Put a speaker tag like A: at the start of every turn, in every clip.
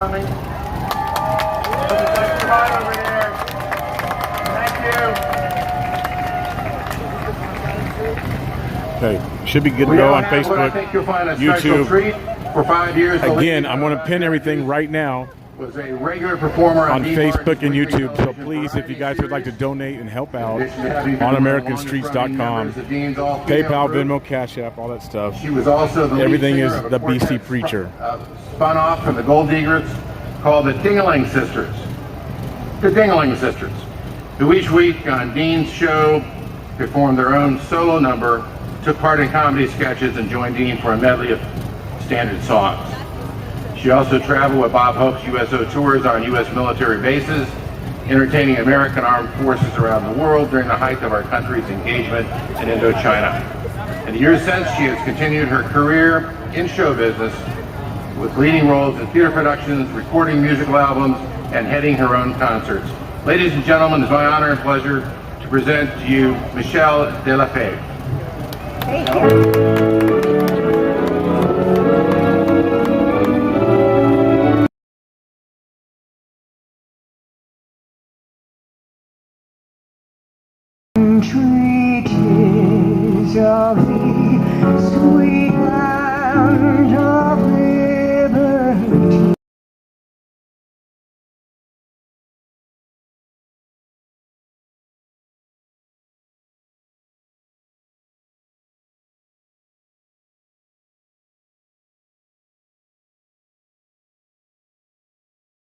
A: Coming. Right over there. Thank you.
B: Okay, should be good to go on Facebook,
A: I think you'll find a
B: YouTube.
A: treat for 5 years.
B: Again, I'm going to pin everything right now
A: was a regular performer
B: on Facebook and YouTube. So please, if you guys would like to donate and help out, on AmericanStreets.com, PayPal, Venmo, Cash App, all that stuff.
A: She was also the
B: everything is the BC Preacher.
A: Spun off from the Gold Egrets, called the Ding-a-Ling Sisters. The Ding-a-Ling Sisters, who each week on Dean's show performed their own solo number, took part in comedy sketches, and joined Dean for a medley of standard songs. She also traveled with Bob Hope's USO tours on U.S. military bases, entertaining American armed forces around the world during the height of our country's engagement in Indochina. In the years since, she has continued her career in show business with leading roles in theater productions, recording musical albums, and heading her own concerts. Ladies and gentlemen, it's my honor and pleasure to present to you Michelle De La Fave.
C: Thank you. Treaties of the sweet land of liberty.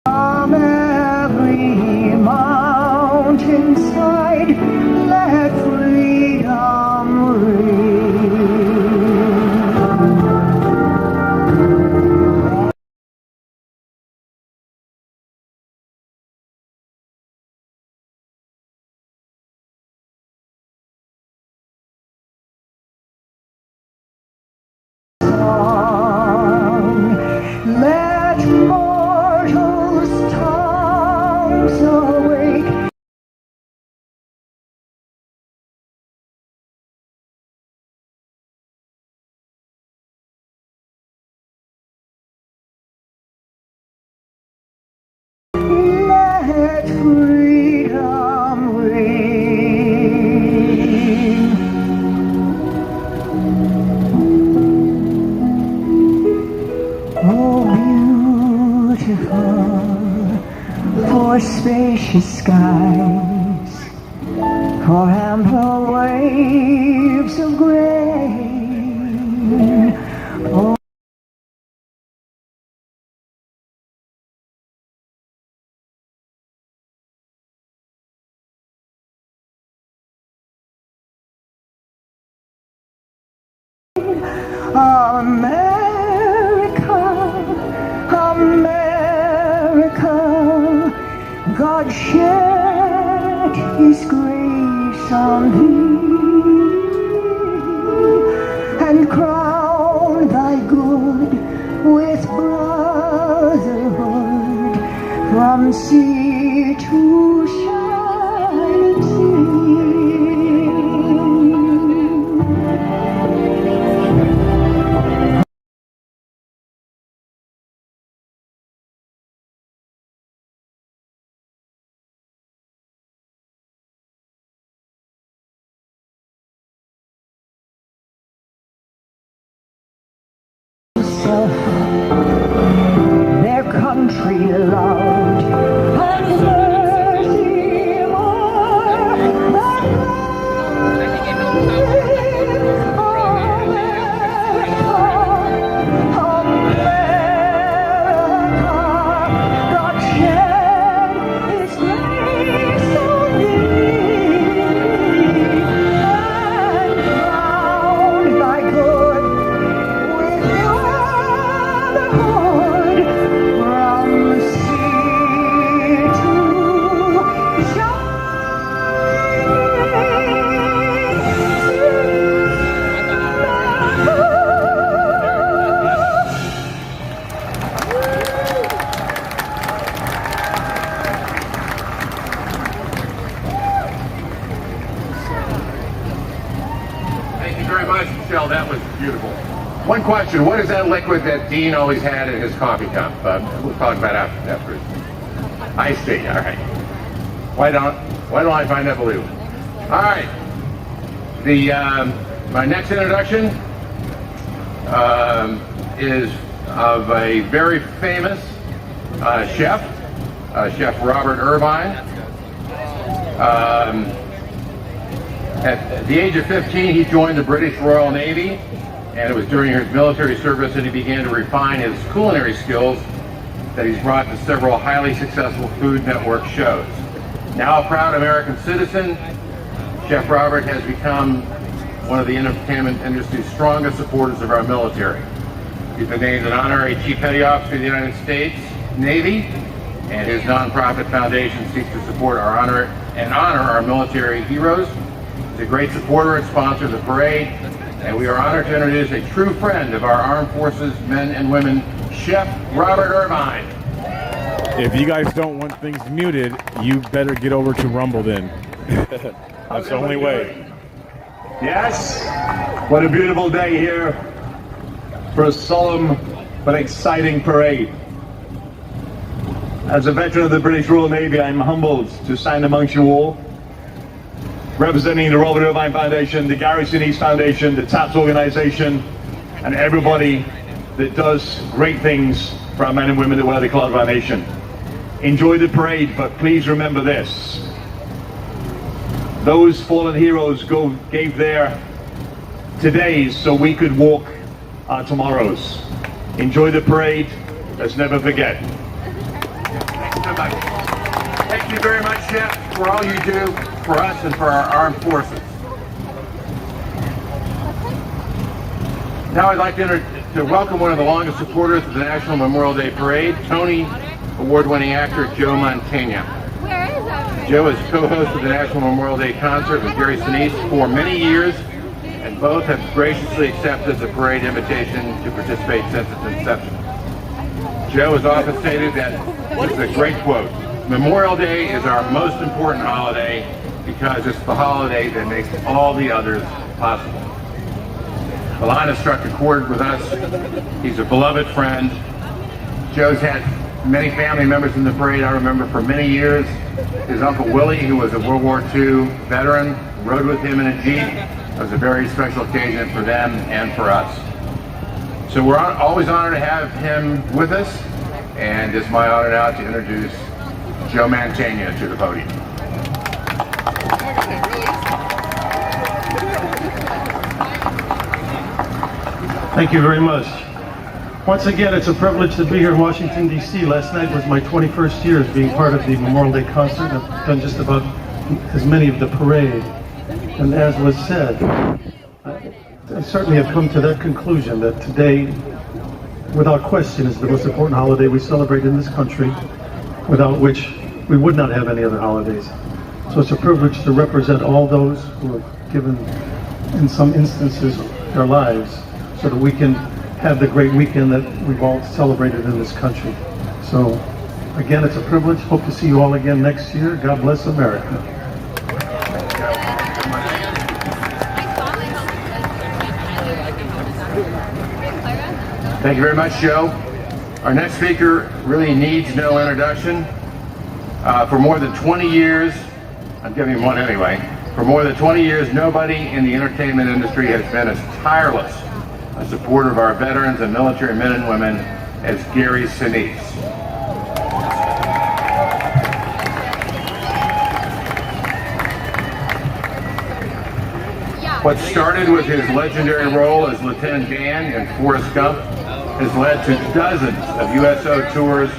C: From every mountainside, let freedom ring. Let mortals' tongues awake. Let freedom ring. Oh, beautiful for spacious skies, for ample waves of grain. Oh, America, America, God shed His grace on thee, and crown thy good with brotherhood from sea to shining sea. Their country loved and mercy more than God shed His grace on thee, and crowned thy good with brotherhood from sea to
A: Thank you very much, Michelle. That was beautiful. One question, what is that liquid that Dean always had in his coffee cup? We'll talk about after. I see, all right. Why don't I find that believable? All right, my next introduction is of a very famous chef, Chef Robert Irvine. At the age of 15, he joined the British Royal Navy, and it was during his military service that he began to refine his culinary skills that he's brought to several highly successful Food Network shows. Now a proud American citizen, Chef Robert has become one of the entertainment industry's strongest supporters of our military. He's been named an honorary Chief Petty Officer of the United States Navy, and his nonprofit foundation seeks to support honor our military heroes. He's a great supporter and sponsor of the parade, and we are honored to introduce a true friend of our armed forces, men and women, Chef Robert Irvine.
B: If you guys don't want things muted, you better get over to Rumble then. That's the only way.
D: Yes, what a beautiful day here for a solemn but exciting parade. As a veteran of the British Royal Navy, I'm humbled to stand amongst you all, representing the Robert Irvine Foundation, the Gary Sinise Foundation, the TAPS organization, and everybody that does great things for our men and women that wear the cloth of our nation. Enjoy the parade, but please remember this. Those fallen heroes gave their todays so we could walk our tomorrows. Enjoy the parade. Let's never forget.
A: Thanks so much. Thank you very much, Chef, for all you do for us and for our armed forces. Now I'd like to welcome one of the longest supporters of the National Memorial Day Parade, Tony Award-winning actor Joe Mantegna. Joe is co-host of the National Memorial Day Concert with Gary Sinise for many years, and both have graciously accepted the parade invitation to participate since its inception. Joe has often stated that, this is a great quote, Memorial Day is our most important holiday because it's the holiday that makes all the others possible. The line has struck a chord with us. He's a beloved friend. Joe's had many family members in the parade. I remember for many years, his Uncle Willie, who was a World War II veteran, rode with him in a Jeep. It was a very special occasion for them and for us. So we're always honored to have him with us, and it's my honor now to introduce Joe Mantegna to the podium.
E: Thank you very much. Once again, it's a privilege to be here in Washington, D.C. Last night was my 21st year as being part of the Memorial Day concert. I've done just about as many of the parade. And as was said, I certainly have come to that conclusion that today, without question, is the most important holiday we celebrate in this country, without which we would not have any other holidays. So it's a privilege to represent all those who have given, in some instances, their lives so that we can have the great weekend that we've all celebrated in this country. So, again, it's a privilege. Hope to see you all again next year. God bless America.
A: Thank you very much, Joe. Our next speaker really needs no introduction. For more than 20 years, I'm giving him one anyway, for more than 20 years, nobody in the entertainment industry has been as tireless a supporter of our veterans and military men and women as Gary Sinise. What started with his legendary role as Lieutenant Dan in Forrest Gump has led to dozens of USO tours,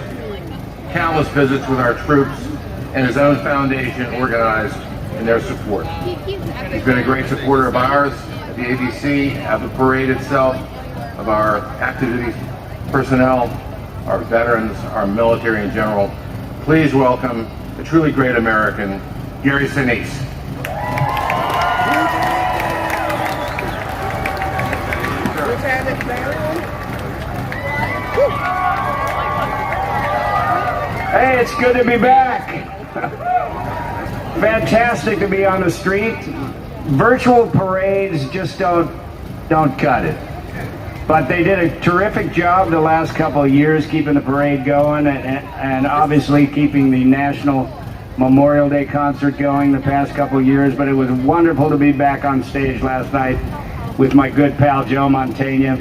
A: countless visits with our troops, and his own foundation organized in their support. He's been a great supporter of ours, the ABC, of the parade itself, of our active duty personnel, our veterans, our military in general. Please welcome a truly great American, Gary Sinise.
F: Hey, it's good to be back. Fantastic to be on the street. Virtual parades just don't cut it. But they did a terrific job the last couple of years keeping the parade going and obviously keeping the National Memorial Day concert going the past couple of years. But it was wonderful to be back on stage last night with my good pal Joe Mantegna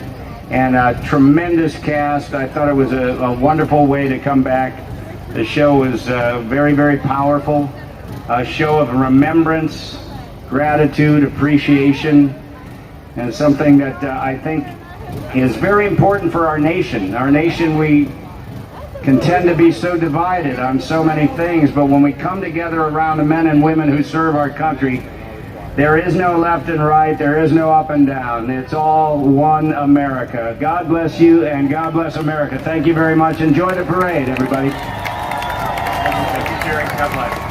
F: and a tremendous cast. I thought it was a wonderful way to come back. The show was very, very powerful. A show of remembrance, gratitude, appreciation, and something that I think is very important for our nation. Our nation, we can tend to be so divided on so many things, but when we come together around the men and women who serve our country, there is no left and right, there is no up and down. It's all one America. God bless you and God bless America. Thank you very much. Enjoy the parade, everybody.
A: Thank you, Jerry. God bless.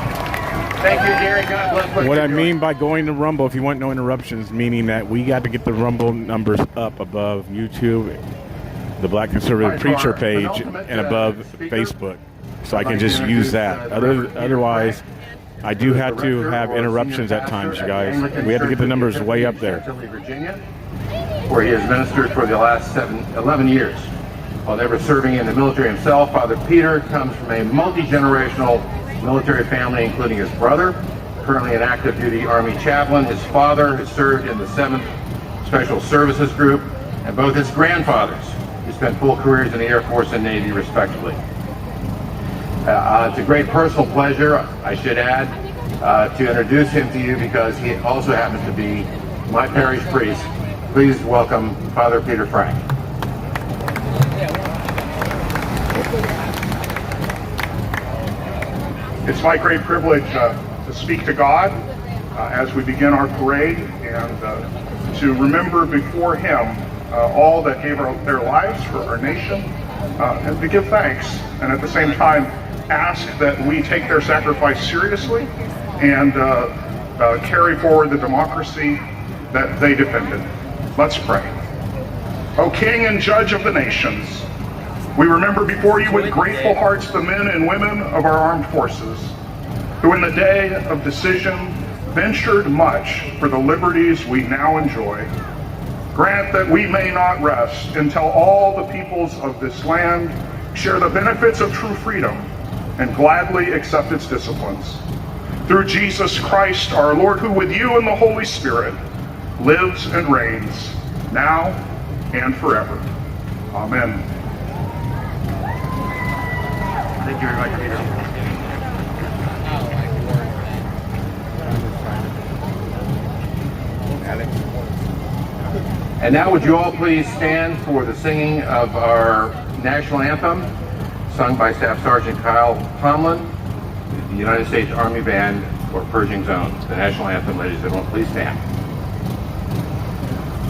A: Thank you, Jerry. God bless.
B: What I mean by going to Rumble, if you want no interruptions, meaning that we got to get the Rumble numbers up above YouTube, the Black Conservative Preacher page, and above Facebook, so I can just use that. Otherwise, I do have to have interruptions at times, you guys. We have to get the numbers way up there.
A: Virginia, where he has ministered for the last 11 years. While never serving in the military himself, Father Peter comes from a multi-generational military family, including his brother, currently an active duty Army chaplain. His father has served in the 7th Special Services Group, and both his grandfathers, who spent full careers in the Air Force and Navy, respectively. It's a great personal pleasure, I should add, to introduce him to you because he also happens to be my parish priest. Please welcome Father Peter Frank.
G: It's my great privilege to speak to God as we begin our parade and to remember before Him all that gave their lives for our nation and to give thanks and at the same time ask that we take their sacrifice seriously and carry forward the democracy that they defended. Let's pray. O King and Judge of the nations, we remember before you with grateful hearts the men and women of our armed forces, who in the day of decision ventured much for the liberties we now enjoy. Grant that we may not rest until all the peoples of this land share the benefits of true freedom and gladly accept its disciplines. Through Jesus Christ our Lord, who with you and the Holy Spirit lives and reigns, now and forever. Amen.
A: Thank you very much, Peter. And now would you all please stand for the singing of our national anthem, sung by Staff Sergeant Kyle Tomlin, the United States Army Band for Pershing Zone. The national anthem, ladies and gentlemen, please stand.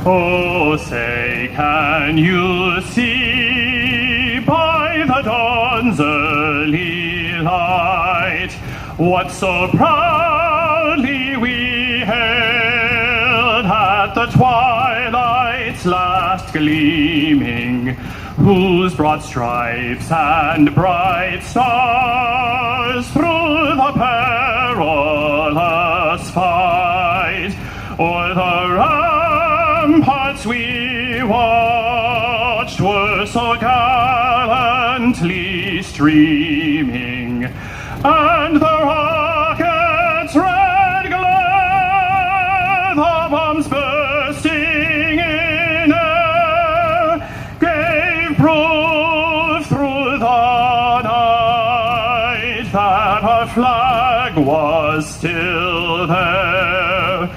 H: Oh, say, can you see by the dawn's early light what so proudly we hailed at the twilight's last gleaming, whose broad stripes and bright stars through the perilous fight o'er the ramparts we watched were so gallantly streaming, and the rockets' red glare, the bombs bursting in air, gave proof through the night that our flag was still there.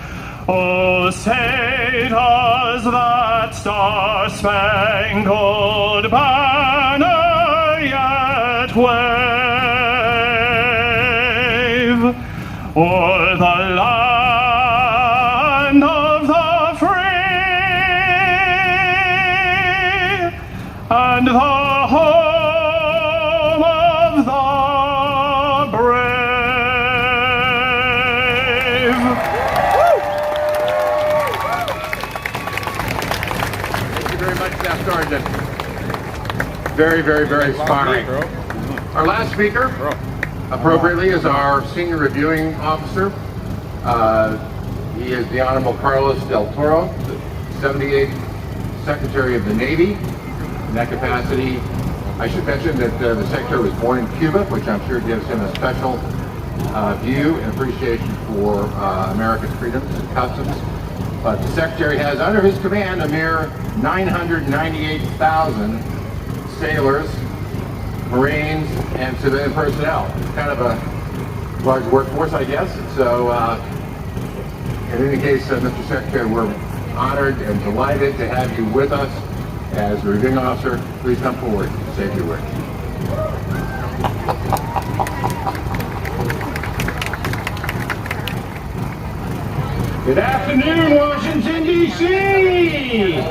H: Oh, say does that star-spangled banner yet wave o'er the land of the free and the home of the brave?
A: Thank you very much, Staff Sergeant. Very, very, very inspiring. Our last speaker, appropriately, is our Senior Reviewing Officer. He is the Honorable Carlos Del Toro, the 78th Secretary of the Navy. In that capacity, I should mention that the Secretary was born in Cuba, which I'm sure gives him a special view and appreciation for American freedoms and customs. But the Secretary has under his command a mere 998,000 sailors, Marines, and civilian personnel. Kind of a large workforce, I guess. So, in any case, Mr. Secretary, we're honored and delighted to have you with us as the reviewing officer. Please come forward and say a few words.
I: Good afternoon, Washington, D.C.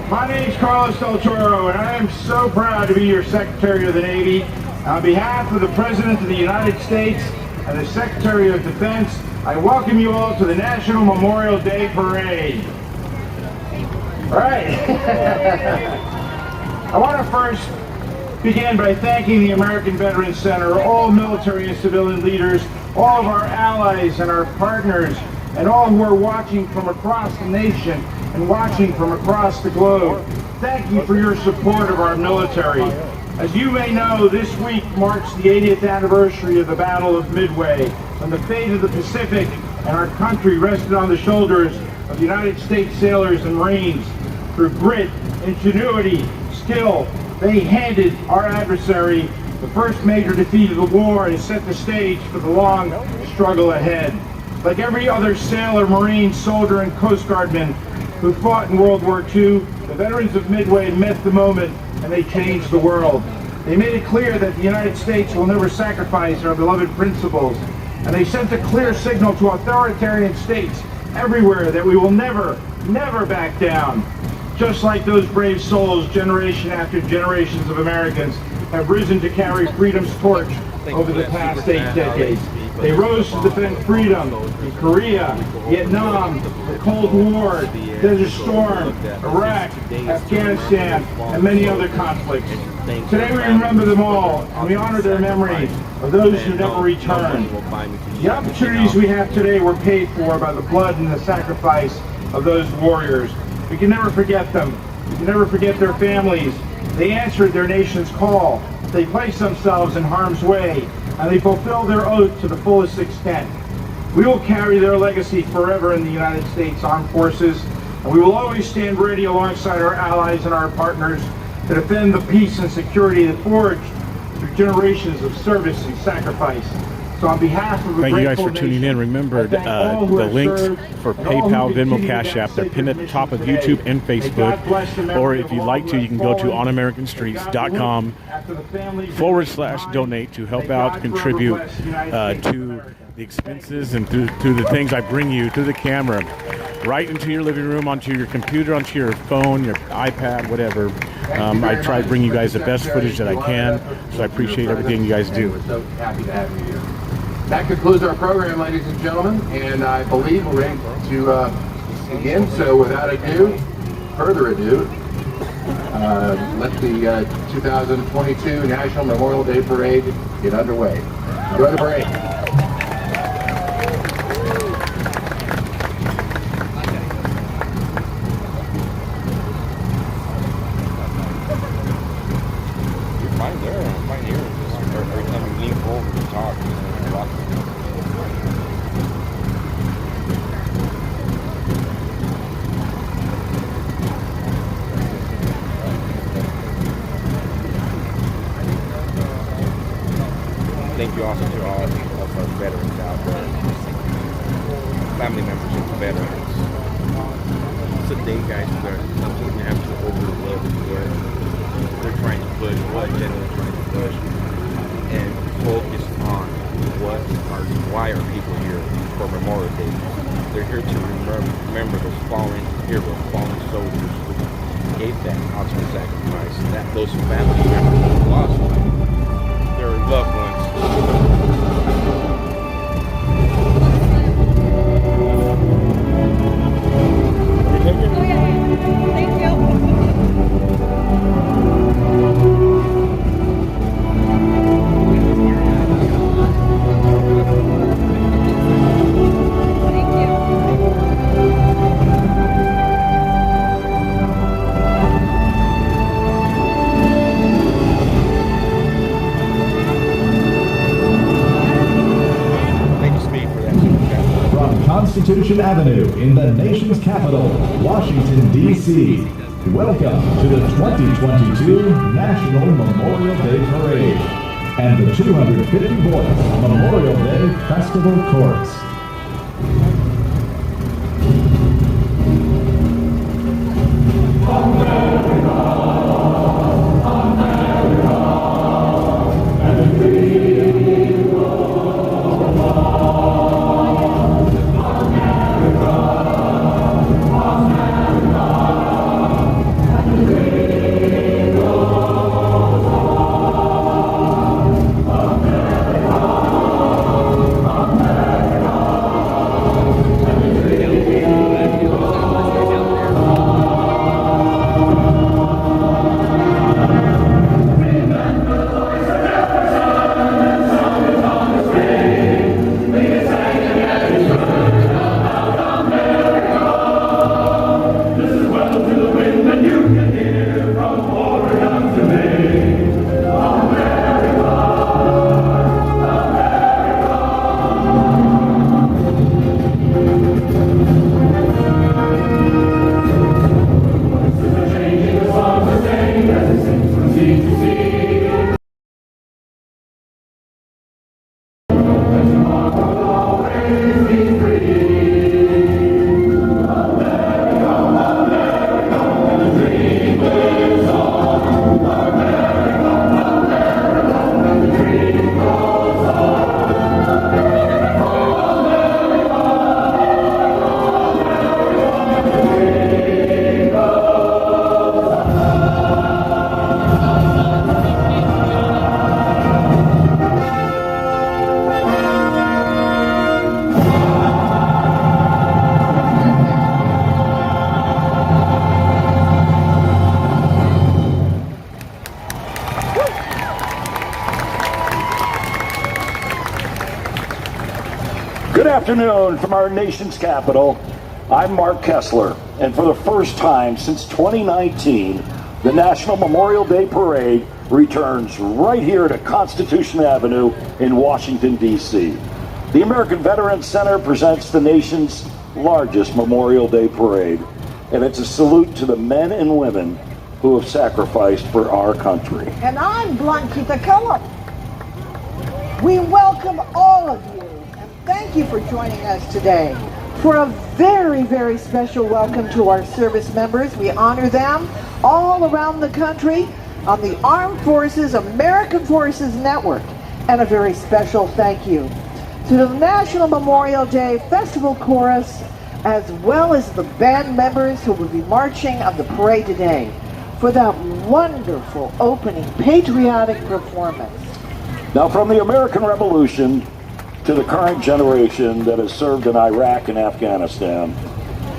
I: My name's Carlos Del Toro, and I am so proud to be your Secretary of the Navy. On behalf of the President of the United States and the Secretary of Defense, I welcome you all to the National Memorial Day Parade. All right. I want to first begin by thanking the American Veterans Center, all military and civilian leaders, all of our allies and our partners, and all who are watching from across the nation and watching from across the globe. Thank you for your support of our military. As you may know, this week marks the 80th anniversary of the Battle of Midway, when the fate of the Pacific and our country rested on the shoulders of the United States sailors and Marines. Through grit, ingenuity, skill, they handed our adversary the first major defeat of the war and set the stage for the long struggle ahead. Like every other sailor, Marine, soldier, and Coast Guardman who fought in World War II, the veterans of Midway met the moment and they changed the world. They made it clear that the United States will never sacrifice our beloved principles, and they sent a clear signal to authoritarian states everywhere that we will never, never back down. Just like those brave souls, generation after generations of Americans have risen to carry freedom's torch over the past 8 decades. They rose to defend freedom in Korea, Vietnam, the Cold War, Desert Storm, Iraq, Afghanistan, and many other conflicts. Today we remember them all, and we honor their memory of those who never returned. The opportunities we have today were paid for by the blood and the sacrifice of those warriors. We can never forget them. We can never forget their families. They answered their nation's call. They placed themselves in harm's way, and they fulfilled their oath to the fullest extent. We will carry their legacy forever in the United States Armed Forces, and we will always stand ready alongside our allies and our partners to defend the peace and security that forged through generations of service and sacrifice. So on behalf of the
B: thank you guys for
I: grateful
B: tuning in.
I: nation,
B: Remember,
I: I thank all who
B: the
I: have
B: links
I: served
B: for
I: and all who
B: PayPal, Venmo,
I: continue
B: Cash
I: that
B: App, they're
I: sacred
B: pinned at the
I: mission
B: top of
I: today.
B: YouTube and
I: May God bless the
B: Facebook.
I: memory
B: Or
I: of
B: if you'd
I: all
B: like
I: who
B: to, you
I: have
B: can go to
I: fallen.
B: onamericanstreets.com/donate to help out, contribute to the expenses and through the things I bring you through the camera, right into your living room, onto your computer, onto your phone, your iPad, whatever. I try to bring you guys the best footage that I can, so I appreciate everything you guys do.
A: We're so happy to have you here. That concludes our program, ladies and gentlemen, and I believe we're ready to begin. So without further ado, let the 2022 National Memorial Day Parade get underway. Enjoy the parade.
J: Mine there, mine here. Every time you lean forward to talk, thank you also to all of our veterans out there, family members of the veterans. It's a day, guys, where something we have to overlook where they're trying to push, what they're trying to push, and focus on why are people here for Memorial Day. They're here to remember those fallen heroes, fallen soldiers who gave that ultimate sacrifice, that those family members who lost their loved ones.
K: Constitution Avenue in the nation's capital, Washington, D.C. Welcome to the 2022 National Memorial Day Parade and the 250 Voice Memorial Day Festival Chorus.
L: Good afternoon from our nation's capital. I'm Mark Kessler, and for the first time since 2019, the National Memorial Day Parade returns right here to Constitution Avenue in Washington, D.C. The American Veterans Center presents the nation's largest Memorial Day Parade, and it's a salute to the men and women who have sacrificed for our country.
M: And I'm Blanquita Kellogg. We welcome all of you. Thank you for joining us today for a very, very special welcome to our service members. We honor them all around the country on the Armed Forces American Forces Network. And a very special thank you to the National Memorial Day Festival Chorus, as well as the band members who will be marching on the parade today for that wonderful opening patriotic performance.
L: Now, from the American Revolution to the current generation that has served in Iraq and Afghanistan,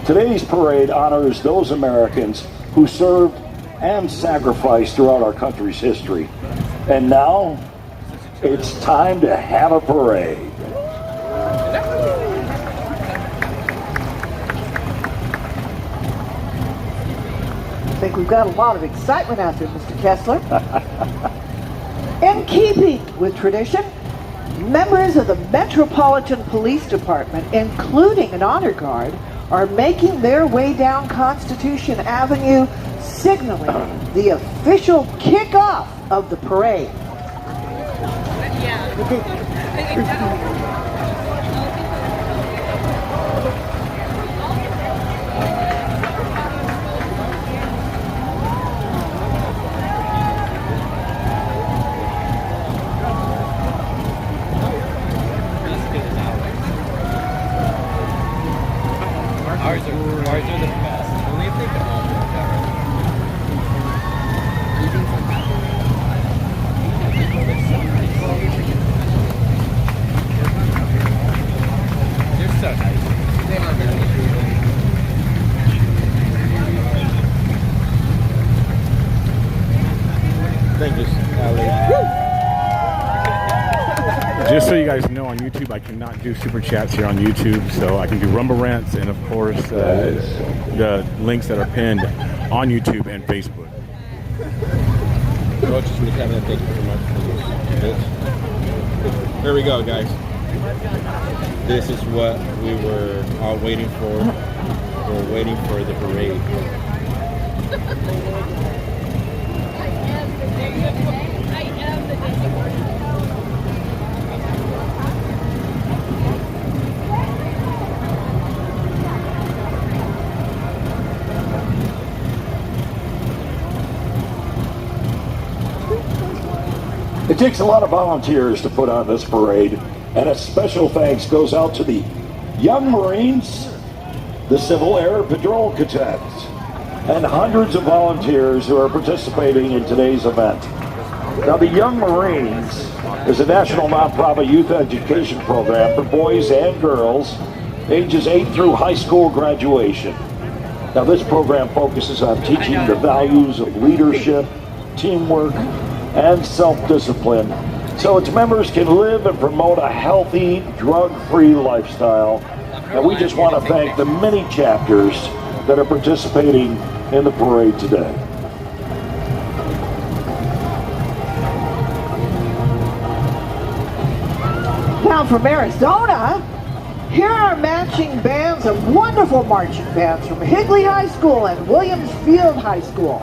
L: today's parade honors those Americans who served and sacrificed throughout our country's history. And now, it's time to have a parade.
M: I think we've got a lot of excitement out there, Mr. Kessler. In keeping with tradition, members of the Metropolitan Police Department, including an honor guard, are making their way down Constitution Avenue, signaling the official kickoff of the parade.
J: Ours are the best. Only if they can all work They're so nice. They are very Thank you, Ali.
B: Just so you guys know, on YouTube, I cannot do super chats here on YouTube, so I can do Rumble Rants and, of course, the links that are pinned on YouTube and Facebook.
J: Thank you so much for this. Here we go, guys. this is what we were all waiting for. We're waiting for the parade.
L: It takes a lot of volunteers to put on this parade, and a special thanks goes out to the Young Marines, the Civil Air Patrol Cadets, and hundreds of volunteers who are participating in today's event. Now, the Young Marines is a national nonprofit youth education program for boys and girls ages 8 through high school graduation. Now, this program focuses on teaching the values of leadership, teamwork, and self-discipline, so its members can live and promote a healthy, drug-free lifestyle. And we just want to thank the many chapters that are participating in the parade today.
M: Now from Arizona, here are matching bands of wonderful marching bands from Higley High School and Williams Field High School.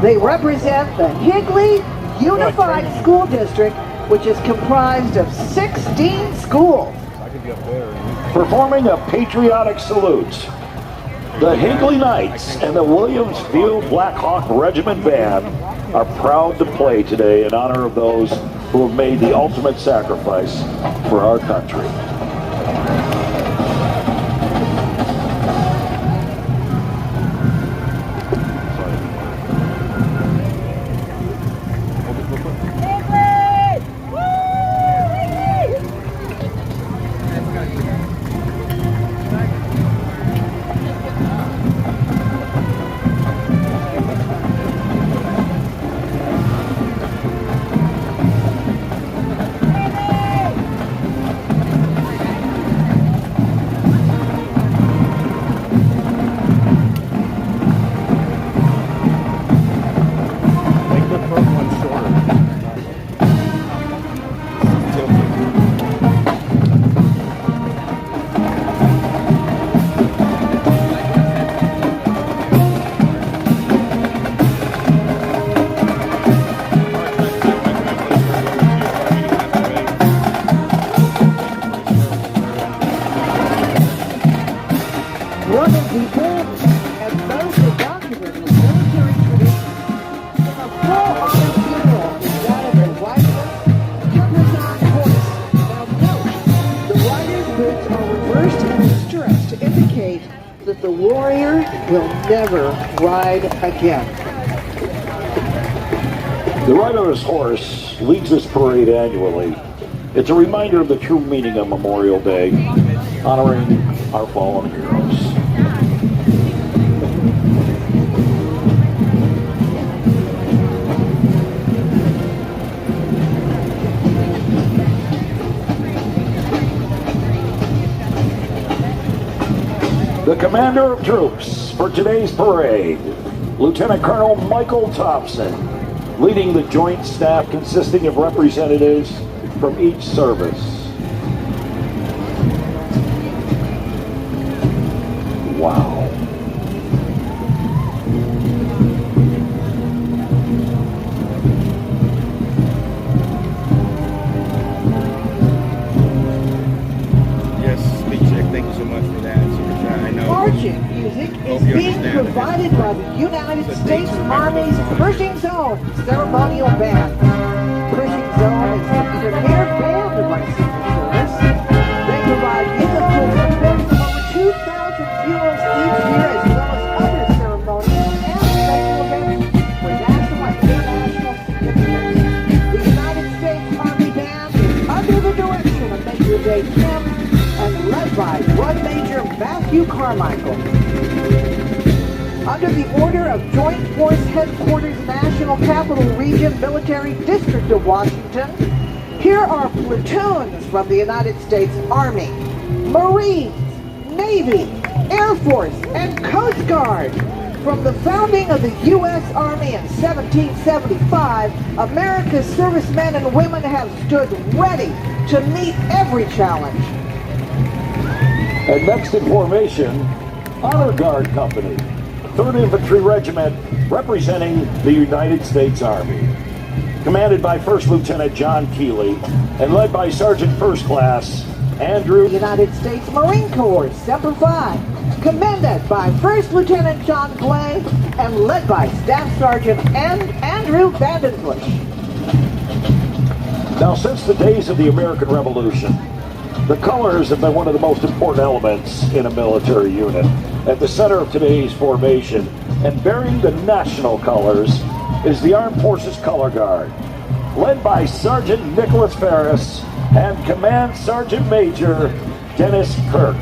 M: They represent the Higley Unified School District, which is comprised of 16 schools.
L: Performing a patriotic salute, the Higley Knights and the Williams Field Black Hawk Regiment Band are proud to play today in honor of those who have made the ultimate sacrifice for our country.
M: One of the best and most documented military traditions in a full-on funeral is that of a riderless, caparisoned horse. Now note, the rider's boots are reversed in stirrups to indicate that the warrior will never ride again.
L: The riderless horse leads this parade annually. It's a reminder of the true meaning of Memorial Day, honoring our fallen heroes. The commander of troops for today's parade, Lieutenant Colonel Michael Thompson, leading the joint staff consisting of representatives from each service. Wow.
J: Yes, Big Check, thank you so much for that. I know.
M: Marching music is being provided by the United States Army's Pershing Zone Ceremonial Band. Pershing Zone is the premier band of our Secret Service. They provide musical support for over 2,000 funerals each year, as well as other ceremonies and special events for national and international significance. The United States Army Band is under the direction of Major Dave Kemp and led by Blood Major Matthew Carmichael. Under the order of Joint Force Headquarters National Capital Region Military District of Washington, here are platoons from the United States Army, Marines, Navy, Air Force, and Coast Guard. From the founding of the U.S. Army in 1775, America's servicemen and women have stood ready to meet every challenge.
L: And next in formation, Honor Guard Company, 3rd Infantry Regiment, representing the United States Army. Commanded by First Lieutenant John Keeley and led by Sergeant First Class Andrew.
M: United States Marine Corps, Semper Fi, commanded by First Lieutenant John Clay and led by Staff Sergeant Andrew Vandenbush.
L: Now, since the days of the American Revolution, the colors have been one of the most important elements in a military unit. At the center of today's formation and bearing the national colors is the Armed Forces Color Guard, led by Sergeant Nicholas Ferris and Command Sergeant Major Dennis Kirk.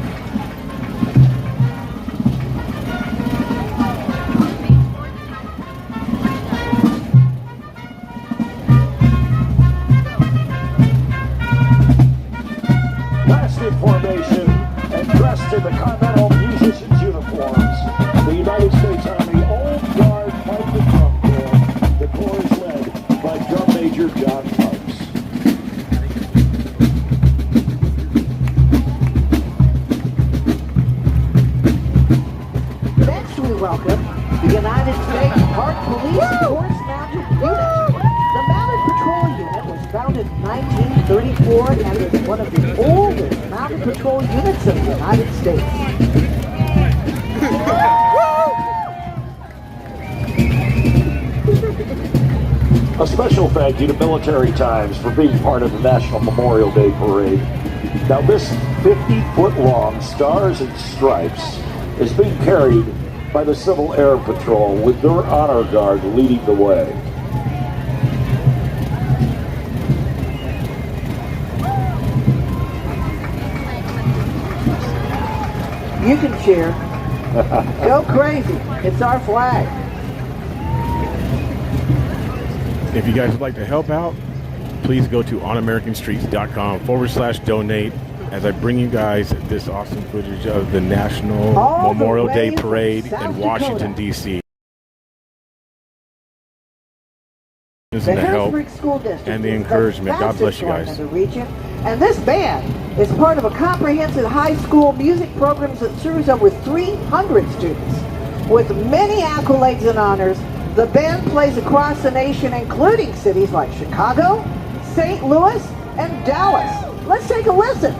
L: Last in formation and dressed in the Continental Musicians' uniforms, the United States Army Old Guard Fight the Drum Corps. The Corps is led by Drum Major John Parks.
M: Next we welcome the United States Park Police Horse Mounted Unit. The Mounted Patrol Unit was founded in 1934 and is one of the oldest mounted patrol units of the United States.
L: A special thank you to Military Times for being part of the National Memorial Day Parade. Now this 50-foot-long Stars and Stripes is being carried by the Civil Air Patrol with their Honor Guard leading the way.
M: You can cheer. Go crazy. It's our flag.
B: If you guys would like to help out, please go to onamericanstreets.com/donate as I bring you guys this awesome footage of the National
M: All the
B: Memorial Day
M: way from
B: Parade
M: South
B: in Washington,
M: Dakota.
B: D.C.
M: The
B: The help
M: Harrisburg School District
B: and the
M: is
B: encouragement. God bless
M: fastest
B: you
M: growing
B: guys.
M: in the region, and this band is part of a comprehensive high school music programs that serves over 300 students. With many accolades and honors, the band plays across the nation, including cities like Chicago, St. Louis, and Dallas. Let's take a listen.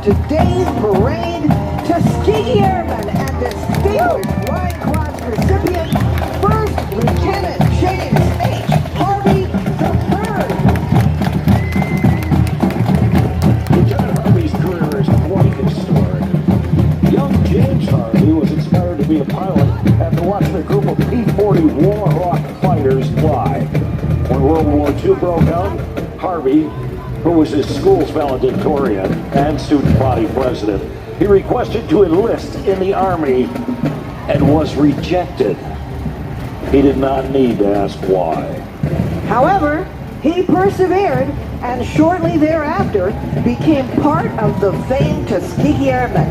M: Today's parade, Tuskegee Airmen and distinguished Flying Cross recipient, First Lieutenant James H. Harvey III.
L: Lieutenant Harvey's career is quite historic. Young James Harvey was inspired to be a pilot after watching a group of P-40 Warhawk fighters fly. When World War II broke out, Harvey, who was his school's valedictorian and student body president, he requested to enlist in the Army and was rejected. He did not need to ask why.
M: However, he persevered and shortly thereafter became part of the famed Tuskegee Airmen.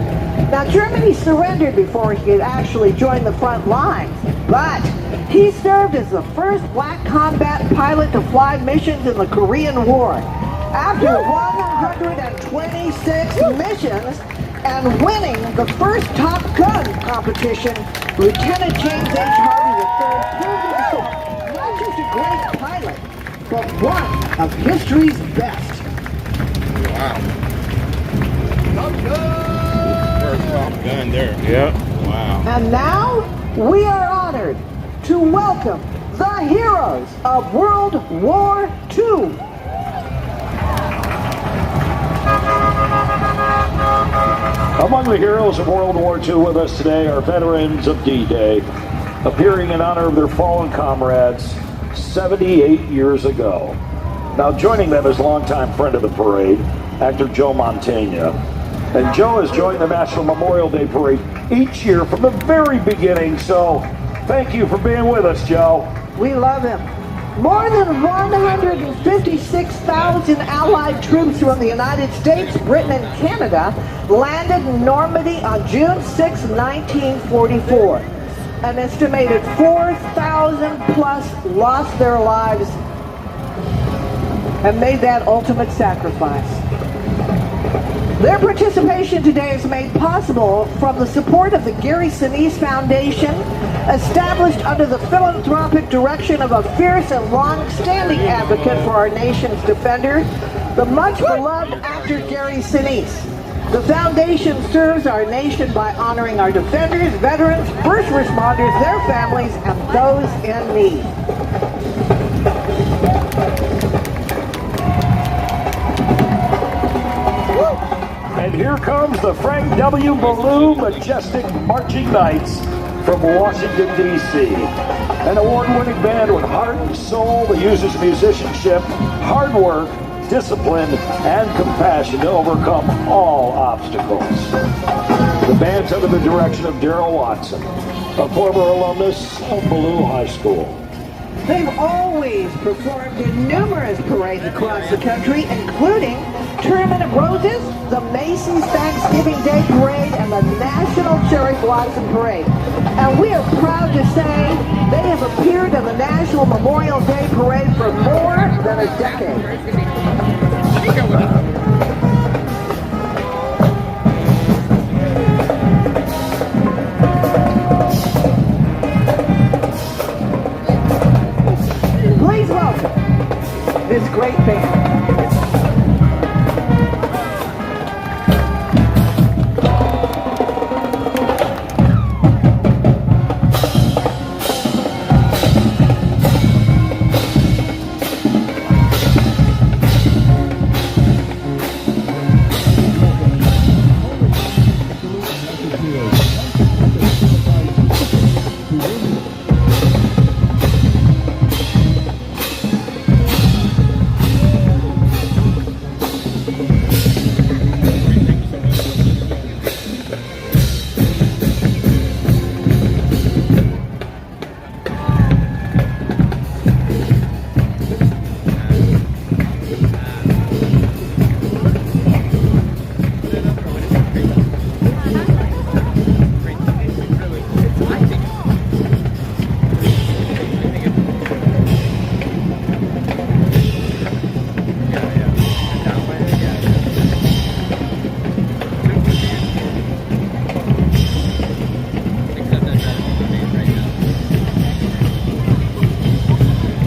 M: Now, Germany surrendered before he could actually join the front lines, but he served as the first black combat pilot to fly missions in the Korean War. After 126 missions, and winning the first Top Gun competition, Lieutenant James H. Harvey III proved himself not just a great pilot, but one of history's best.
J: Wow. First Top Gun there.
B: Yep.
J: Wow.
M: And now we are honored to welcome the heroes of World War II.
L: Among the heroes of World War II with us today are veterans of D-Day, appearing in honor of their fallen comrades 78 years ago. Now joining them is longtime friend of the parade, actor Joe Mantegna. And Joe has joined the National Memorial Day Parade each year from the very beginning, so thank you for being with us, Joe.
M: We love him. More than 156,000 Allied troops from the United States, Britain, and Canada landed in Normandy on June 6, 1944. An estimated 4,000 plus lost their lives and made that ultimate sacrifice. Their participation today is made possible from the support of the Gary Sinise Foundation, established under the philanthropic direction of a fierce and long-standing advocate for our nation's defender, the much-beloved actor Gary Sinise. The foundation serves our nation by honoring our defenders, veterans, first responders, their families, and those in need.
L: And here comes the Frank W. Ballou Majestic Marching Knights from Washington, D.C. An award-winning band with heart and soul that uses musicianship, hard work, discipline, and compassion to overcome all obstacles. The band's under the direction of Darrell Watson, a former alumnus of Ballou High School.
M: They've always performed in numerous parades across the country, including Tournament of Roses, the Macy's Thanksgiving Day Parade, and the National Cherry Blossom Parade. And we are proud to say they have appeared in the National Memorial Day Parade for more than a decade. Please welcome this great band.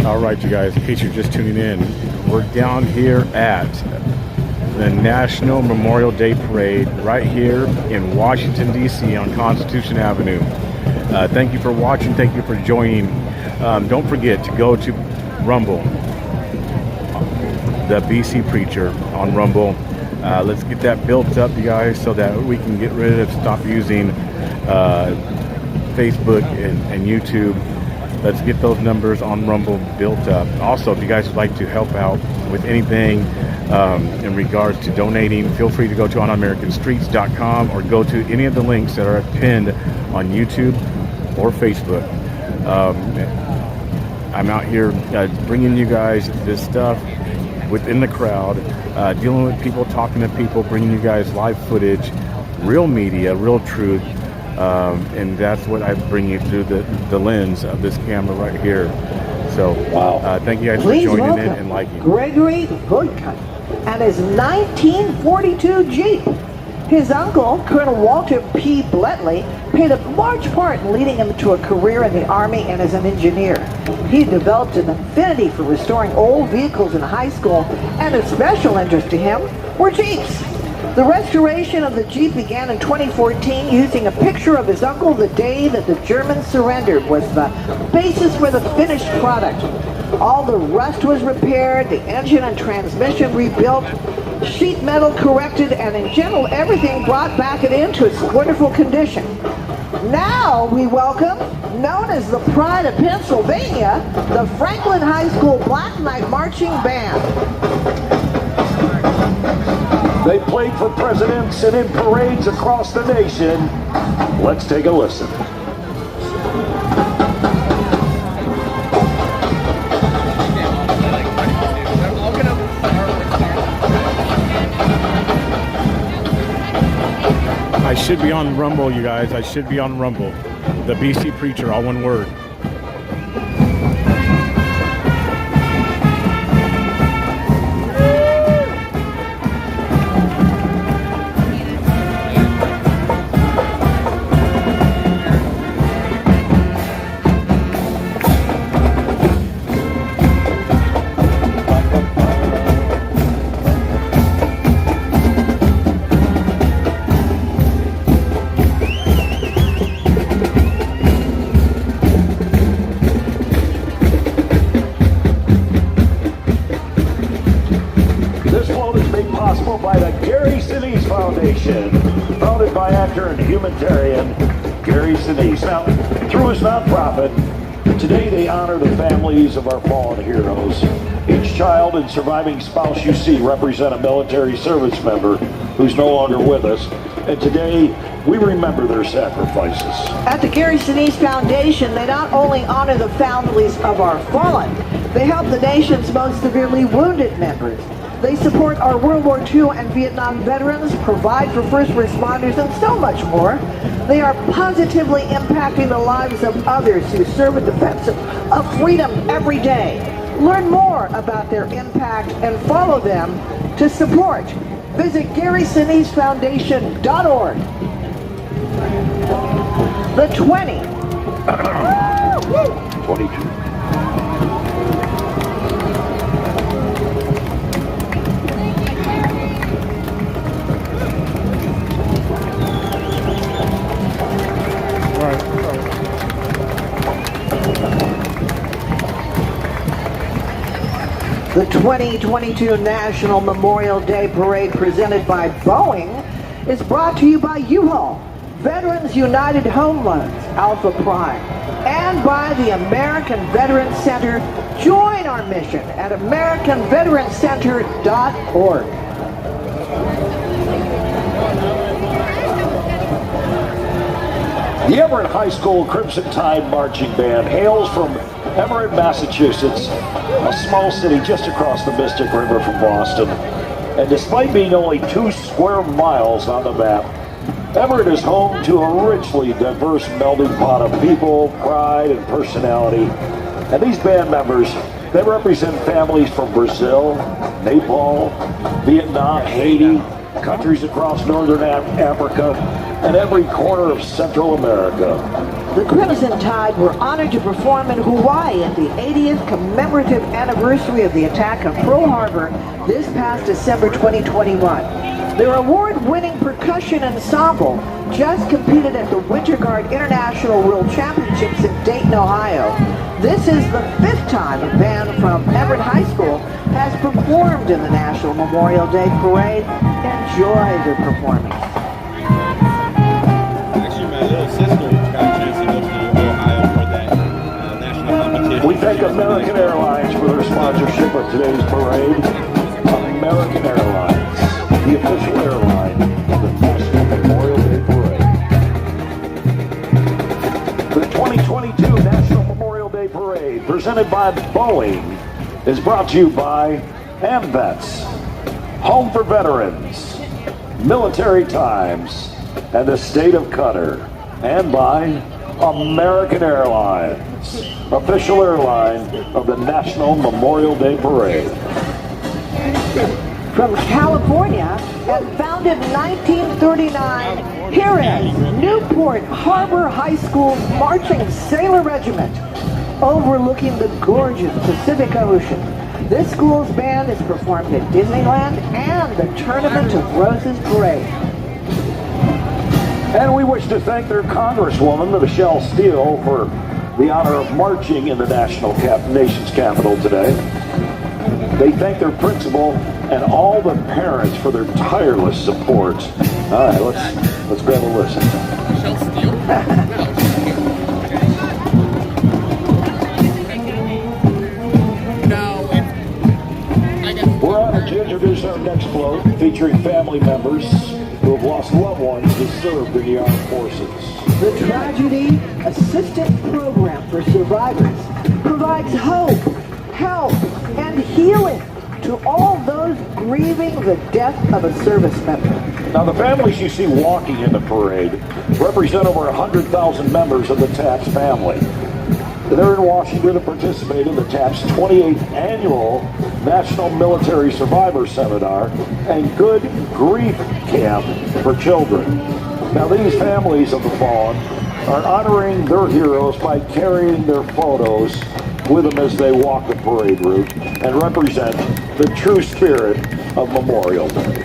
B: All right, you guys, in case you're just tuning in, we're down here at the National Memorial Day Parade right here in Washington, D.C. on Constitution Avenue. Thank you for watching. Thank you for joining. Don't forget to go to Rumble, the BC Preacher on Rumble. Let's get that built up, you guys, so that we can get rid of, stop using Facebook and YouTube. Let's get those numbers on Rumble built up. Also, if you guys would like to help out with anything in regards to donating, feel free to go to onamericanstreets.com or go to any of the links that are pinned on YouTube or Facebook. I'm out here bringing you guys this stuff within the crowd, dealing with people, talking to people, bringing you guys live footage, real media, real truth. And that's what I bring you through the lens of this camera right here. So, thank you guys for joining in and liking.
M: Gregory Hoodcut and his 1942 Jeep. His uncle, Colonel Walter P. Blettley, played a large part in leading him to a career in the Army and as an engineer. He developed an affinity for restoring old vehicles in high school, and a special interest to him were Jeeps. The restoration of the Jeep began in 2014 using a picture of his uncle the day that the Germans surrendered was the basis for the finished product. All the rust was repaired, the engine and transmission rebuilt, sheet metal corrected, and in general everything brought back into its wonderful condition. Now we welcome, known as the Pride of Pennsylvania, the Franklin High School Black Knight Marching Band.
L: They played for presidents and in parades across the nation. Let's take a listen.
B: I should be on Rumble, you guys. I should be on Rumble. The BC Preacher, all one word.
L: Founded by actor and humanitarian Gary Sinise. Now, through his nonprofit, today they honor the families of our fallen heroes. Each child and surviving spouse you see represent a military service member who's no longer with us. And today, we remember their sacrifices.
M: At the Gary Sinise Foundation, they not only honor the families of our fallen, they help the nation's most severely wounded members. They support our World War II and Vietnam veterans, provide for first responders, and so much more. They are positively impacting the lives of others who serve in defense of freedom every day. Learn more about their impact and follow them to support. Visit GarySiniseFoundation.org. The
L: 22.
M: The 2022 National Memorial Day Parade presented by Boeing is brought to you by U-Haul, Veterans United Home Loans, Alpha Prime, and by the American Veterans Center. Join our mission at AmericanVeteransCenter.org.
L: The Everett High School Crimson Tide Marching Band hails from Everett, Massachusetts, a small city just across the Mystic River from Boston. And despite being only 2 square miles on the map, Everett is home to a richly diverse melting pot of people, pride, and personality. And these band members, they represent families from Brazil, Nepal, Vietnam, Haiti, countries across northern Africa, and every corner of Central America.
M: The Crimson Tide were honored to perform in Hawaii at the 80th commemorative anniversary of the attack on Pearl Harbor this past December 2021. Their award-winning percussion ensemble just competed at the Winter Guard International World Championships in Dayton, Ohio. This is the 5th time a band from Everett High School has performed in the National Memorial Day Parade. Enjoy their performance.
J: Actually, my little sister got a chance to go to Ohio for that national competition.
L: We thank American Airlines for their sponsorship of today's parade. American Airlines, the official airline of the National Memorial Day Parade. The 2022 National Memorial Day Parade, presented by Boeing, is brought to you by AmVets, Home for Veterans, Military Times, and the State of Qatar, and by American Airlines, official airline of the National Memorial Day Parade.
M: from California and founded in 1939 here at Newport Harbor High School's Marching Sailor Regiment, overlooking the gorgeous Pacific Ocean. This school's band has performed at Disneyland and the Tournament of Roses Parade.
L: And we wish to thank their Congresswoman, Michelle Steele, for the honor of marching in the nation's capital today. They thank their principal and all the parents for their tireless support. All right, let's grab a listen.
J: Michelle Steele?
L: We're honored to introduce our next float, featuring family members who have lost loved ones who served in the armed forces.
M: The Tragedy Assistance Program for Survivors provides hope, help, and healing to all those grieving the death of a service member.
L: Now, the families you see walking in the parade represent over 100,000 members of the TAPS family. They're in Washington to participate in the TAPS 28th Annual National Military Survivor Seminar and Good Grief Camp for Children. Now, these families of the fallen are honoring their heroes by carrying their photos with them as they walk the parade route and represent the true spirit of Memorial Day.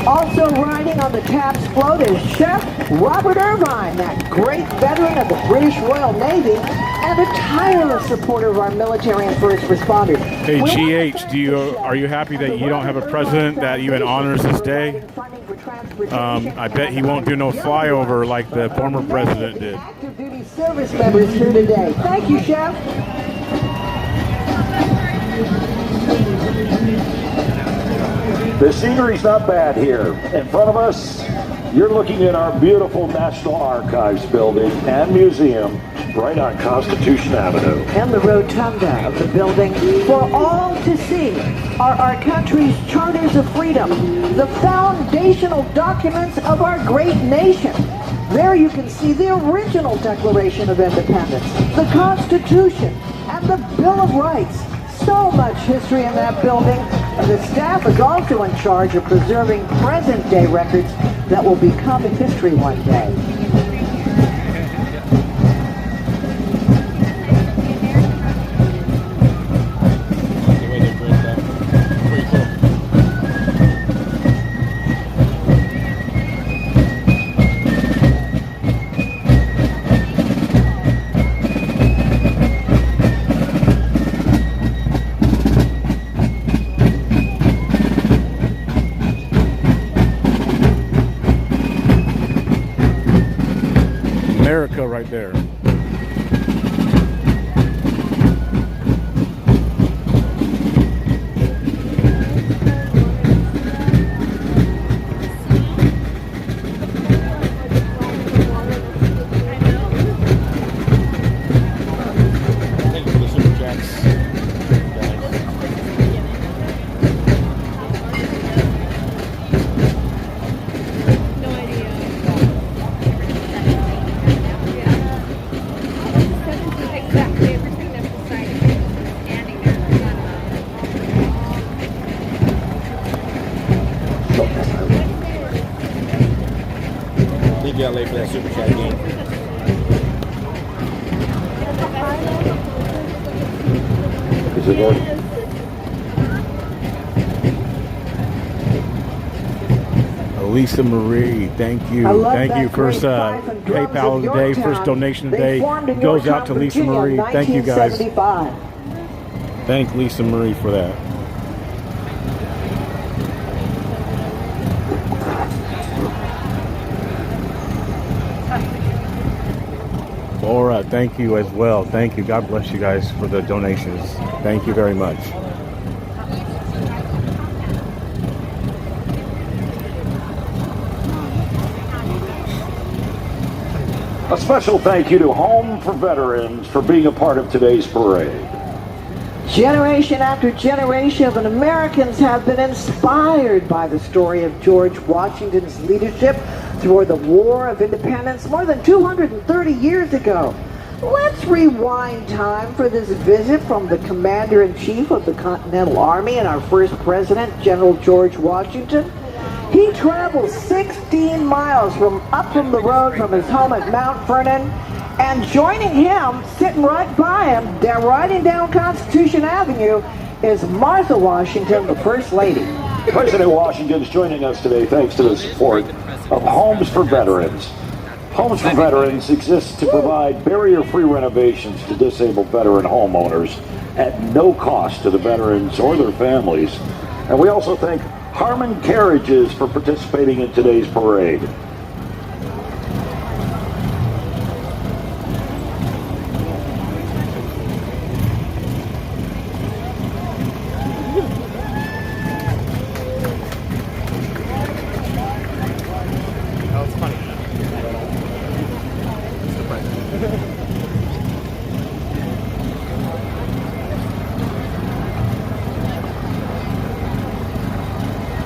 M: Also riding on the TAPS float is Chef Robert Irvine, that great veteran of the British Royal Navy and a tireless supporter of our military and first responders.
B: Hey, GH, are you happy that you don't have a president that even honors this day? I bet he won't do no flyover like the former president did.
M: Active duty service members here today. Thank you, Chef.
L: The scenery's not bad here. In front of us, you're looking at our beautiful National Archives building and museum right on Constitution Avenue.
M: And the rotunda of the building for all to see are our country's charters of freedom, the foundational documents of our great nation. There you can see the original Declaration of Independence, the Constitution, and the Bill of Rights. So much history in that building, and the staff is also in charge of preserving present-day records that will become history one day.
B: America right there.
J: Thank you for the super chats. Thank you, LA, for that super chat again.
L: Is it on?
B: Lisa Marie, thank you. Thank you. First PayPal today, first donation today goes out to Lisa Marie. Thank you guys. Thank Lisa Marie for that. Laura, thank you as well. Thank you. God bless you guys for the donations. Thank you very much.
L: A special thank you to Home for Veterans for being a part of today's parade.
M: Generation after generation of Americans have been inspired by the story of George Washington's leadership toward the War of Independence more than 230 years ago. Let's rewind time for this visit from the Commander-in-Chief of the Continental Army and our first President, General George Washington. He traveled 16 miles up from the road from his home at Mount Vernon, and joining him, sitting right by him, riding down Constitution Avenue, is Martha Washington, the First Lady.
L: President Washington is joining us today thanks to the support of Homes for Veterans. Homes for Veterans exists to provide barrier-free renovations to disabled veteran homeowners at no cost to the veterans or their families. And we also thank Harmon Carriages for participating in today's parade.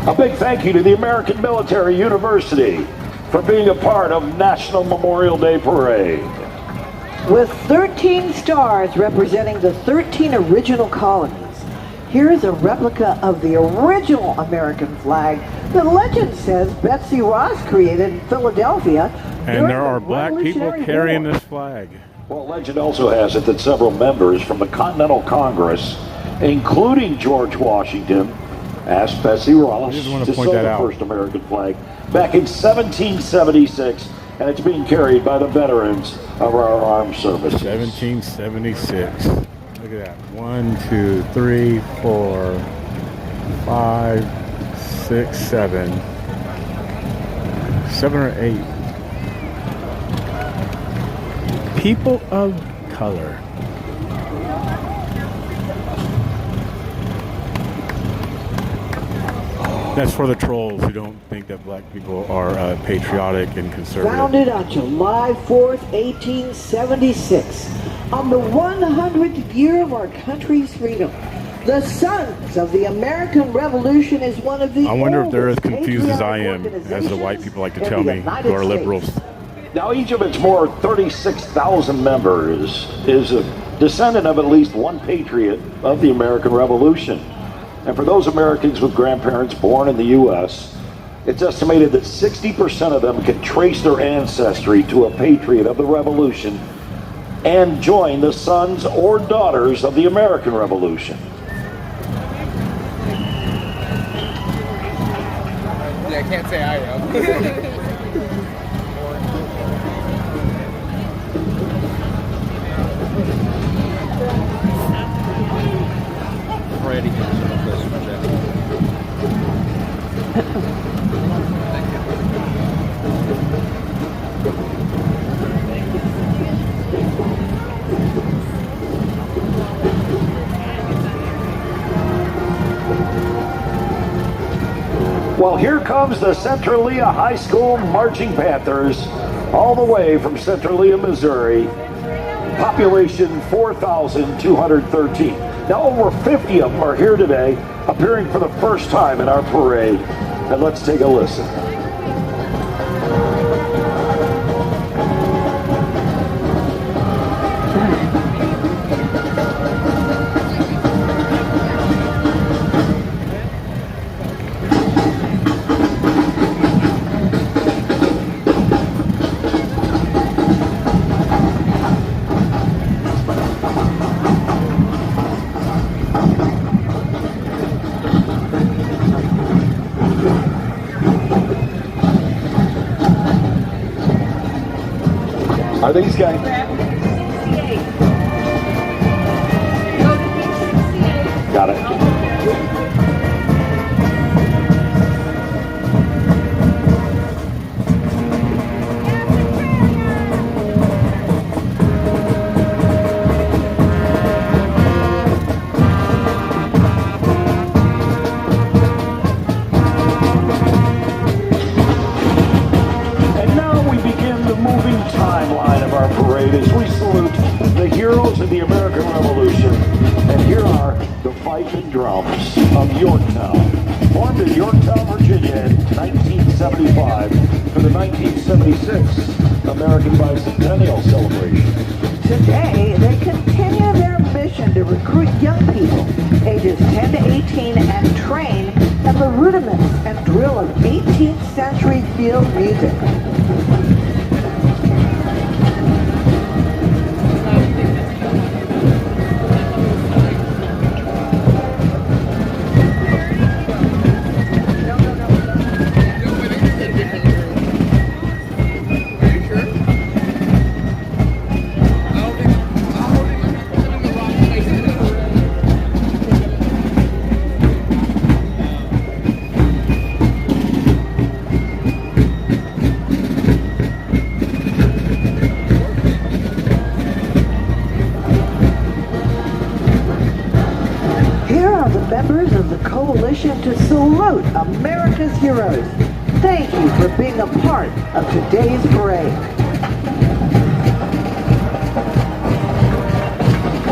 L: A big thank you to the American Military University for being a part of National Memorial Day Parade.
M: With 13 stars representing the 13 original colonies, here is a replica of the original American flag that legend says Betsy Ross created in Philadelphia.
B: And there are black people carrying this flag.
L: Well, legend also has it that several members from the Continental Congress, including George Washington, asked Betsy Ross to sew the first American flag back in 1776, and it's being carried by the veterans of our armed services.
B: 1776. Look at that. 1, 2, 3, 4, 5, 6, 7. 7 or 8. People of color. That's for the trolls who don't think that black people are patriotic and conservative.
M: Founded on July 4th, 1876, on the 100th year of our country's freedom, the Sons of the American Revolution is one of the
B: I wonder if they're as confused as I am, as the white people like to tell me, who are liberals.
L: Now, each of its more 36,000 members is a descendant of at least one patriot of the American Revolution. And for those Americans with grandparents born in the U.S., it's estimated that 60% of them can trace their ancestry to a patriot of the Revolution and join the sons or daughters of the American Revolution.
J: Yeah, I can't say I am. Ready to get some of this
L: Well, here comes the Centralia High School Marching Panthers, all the way from Centralia, Missouri. Population 4,213. Now over 50 of them are here today, appearing for the first time in our parade. And let's take a listen. Are these guys? Got it. And now we begin the moving timeline of our parade as we salute the heroes of the American Revolution. And here are the fife and drums of Yorktown. Formed in Yorktown, Virginia in 1975 for the 1976 American Bicentennial celebration.
M: Today, they continue their mission to recruit young people ages 10 to 18 and train in the rudiments and drill of 18th century field music. Members of the coalition to salute America's heroes. Thank you for being a part of today's parade.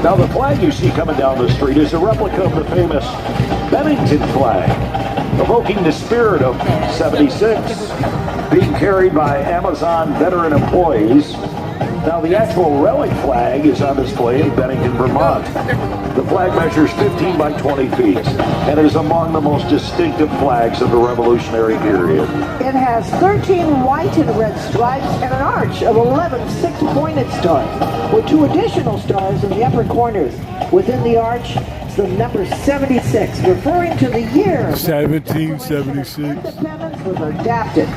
L: Now the flag you see coming down the street is a replica of the famous Bennington flag, evoking the spirit of 76, being carried by Amazon veteran employees. Now the actual relic flag is on display in Bennington, Vermont. The flag measures 15 by 20 feet and is among the most distinctive flags of the Revolutionary period.
M: It has 13 white and red stripes and an arch of 11 six-pointed stars, with 2 additional stars in the upper corners. Within the arch is the number 76, referring to the year
B: 1776.
M: Independence was adapted.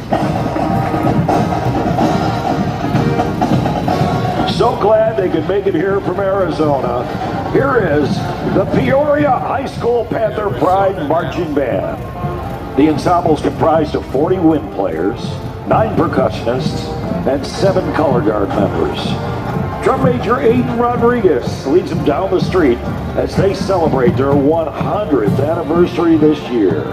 L: So glad they could make it here from Arizona. Here is the Peoria High School Panther Pride Marching Band. The ensemble is comprised of 40 wind players, 9 percussionists, and 7 color guard members. Drum Major Aiden Rodriguez leads them down the street as they celebrate their 100th anniversary this year.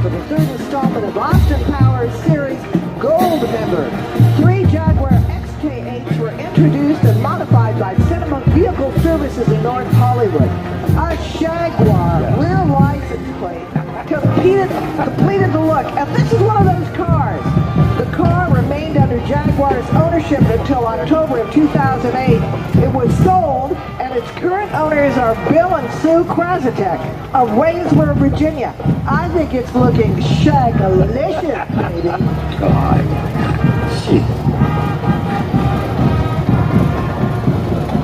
M: For the 3rd installment of Austin Powers series Gold Member. 3 Jaguar XK8s were introduced and modified by Cinema Vehicle Services in North Hollywood. A Jaguar rear license plate completed the look, and this is one of those cars. The car remained under Jaguar's ownership until October of 2008. It was sold, and its current owners are Bill and Sue Krasatek of Waynesboro, Virginia. I think it's looking shagalicious, baby.
L: God.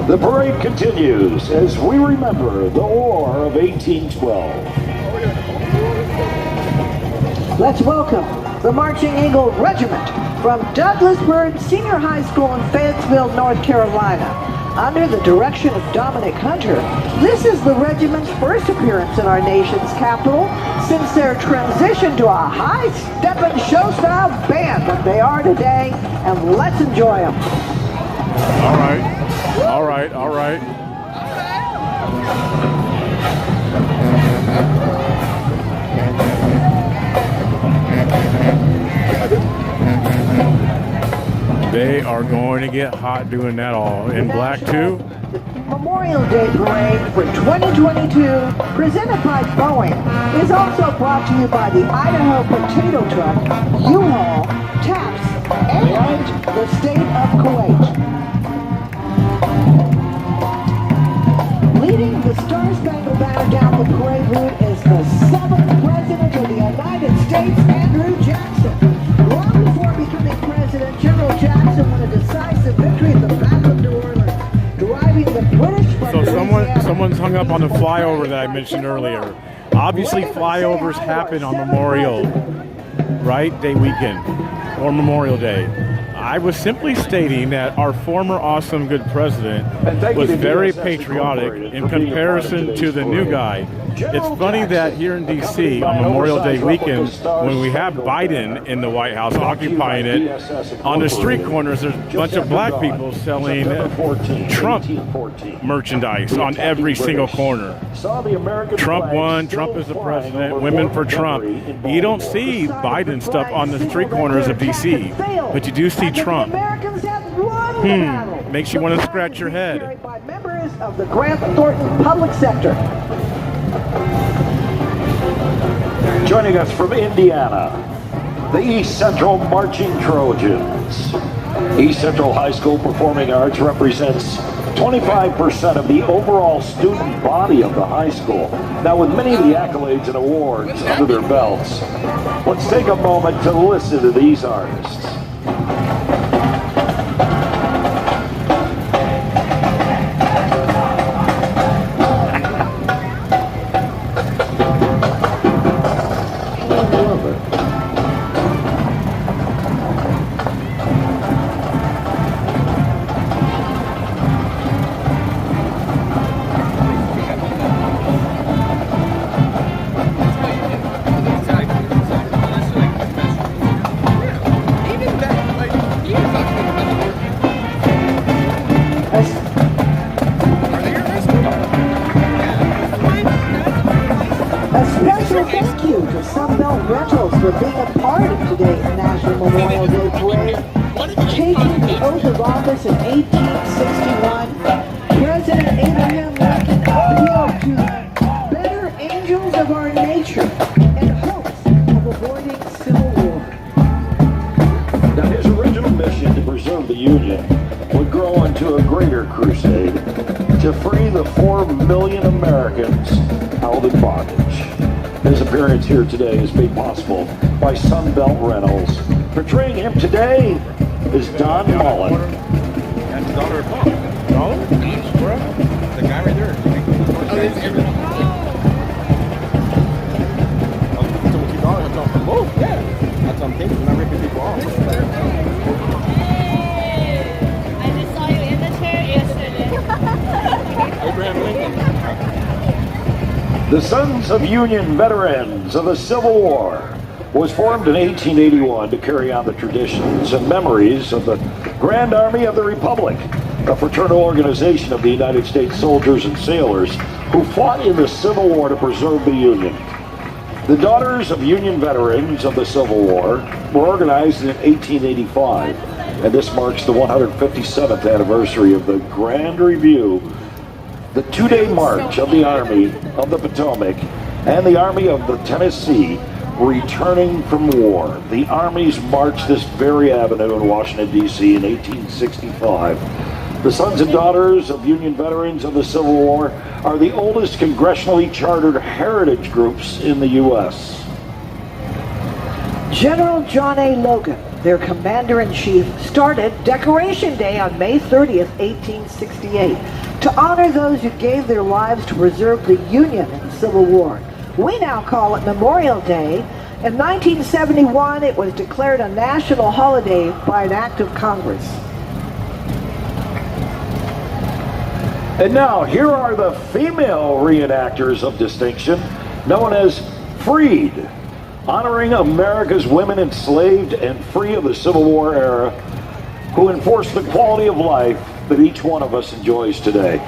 L: The parade continues as we remember the War of 1812.
M: Let's welcome the Marching Eagle Regiment from Douglasburg Senior High School in Fayetteville, North Carolina. Under the direction of Dominic Hunter, this is the regiment's first appearance in our nation's capital since their transition to a high-stepping show-style band that they are today, and let's enjoy them.
B: All right, all right, all right. They are going to get hot doing that all in black too.
M: Memorial Day Parade for 2022, presented by Boeing, is also brought to you by the Idaho Potato Truck, U-Haul, TAPS, and the state of Kuwait. Leading the Star-Spangled Banner down the parade route is the 7th President of the United States, Andrew Jackson. Long before becoming president, General Jackson won a decisive victory at the Battle of New Orleans, driving the British from
B: So someone's hung up on the flyover that I mentioned earlier. Obviously, flyovers happen on Memorial, right, Day weekend or Memorial Day. I was simply stating that our former awesome good president was very patriotic in comparison to the new guy. It's funny that here in D.C. on Memorial Day weekend, when we have Biden in the White House occupying it, on the street corners there's a bunch of black people selling Trump merchandise on every single corner. Trump won, Trump is the president, women for Trump. You don't see Biden stuff on the street corners of D.C., but you do see Trump. Makes you want to scratch your head.
M: By members of the Grant Thornton Public Sector.
L: Joining us from Indiana, the East Central Marching Trojans. East Central High School Performing Arts represents 25% of the overall student body of the high school. Now, with many of the accolades and awards under their belts, let's take a moment to listen to these artists.
M: For being a part of today's National Memorial Day Parade. Taking the oath of office in 1861, President Abraham Lincoln appealed to better angels of our nature in hopes of avoiding civil war.
L: Now, his original mission to preserve the Union would grow into a greater crusade to free the 4 million Americans out of bondage. His appearance here today is made possible by Sunbelt Rentals. Portraying him today is Don Mullen.
J: That's $1 a pop. $1? The guy right there. That's I'm thinking. I'm not ripping people off.
N: I just saw you in the chair yesterday.
J: Abraham Lincoln.
L: The Sons of Union Veterans of the Civil War was formed in 1881 to carry on the traditions and memories of the Grand Army of the Republic, a fraternal organization of the United States soldiers and sailors who fought in the Civil War to preserve the Union. The Daughters of Union Veterans of the Civil War were organized in 1885, and this marks the 157th anniversary of the Grand Review, the two-day march of the Army of the Potomac and the Army of the Tennessee returning from war. The armies marched this very avenue in Washington, D.C. in 1865. The Sons and Daughters of Union Veterans of the Civil War are the oldest congressionally chartered heritage groups in the U.S.
M: General John A. Logan, their commander-in-chief, started Decoration Day on May 30th, 1868, to honor those who gave their lives to preserve the Union in the Civil War. We now call it Memorial Day. In 1971, it was declared a national holiday by an act of Congress.
L: And now, here are the female reenactors of distinction, known as Freed, honoring America's women enslaved and free of the Civil War era, who enforced the quality of life that each one of us enjoys today.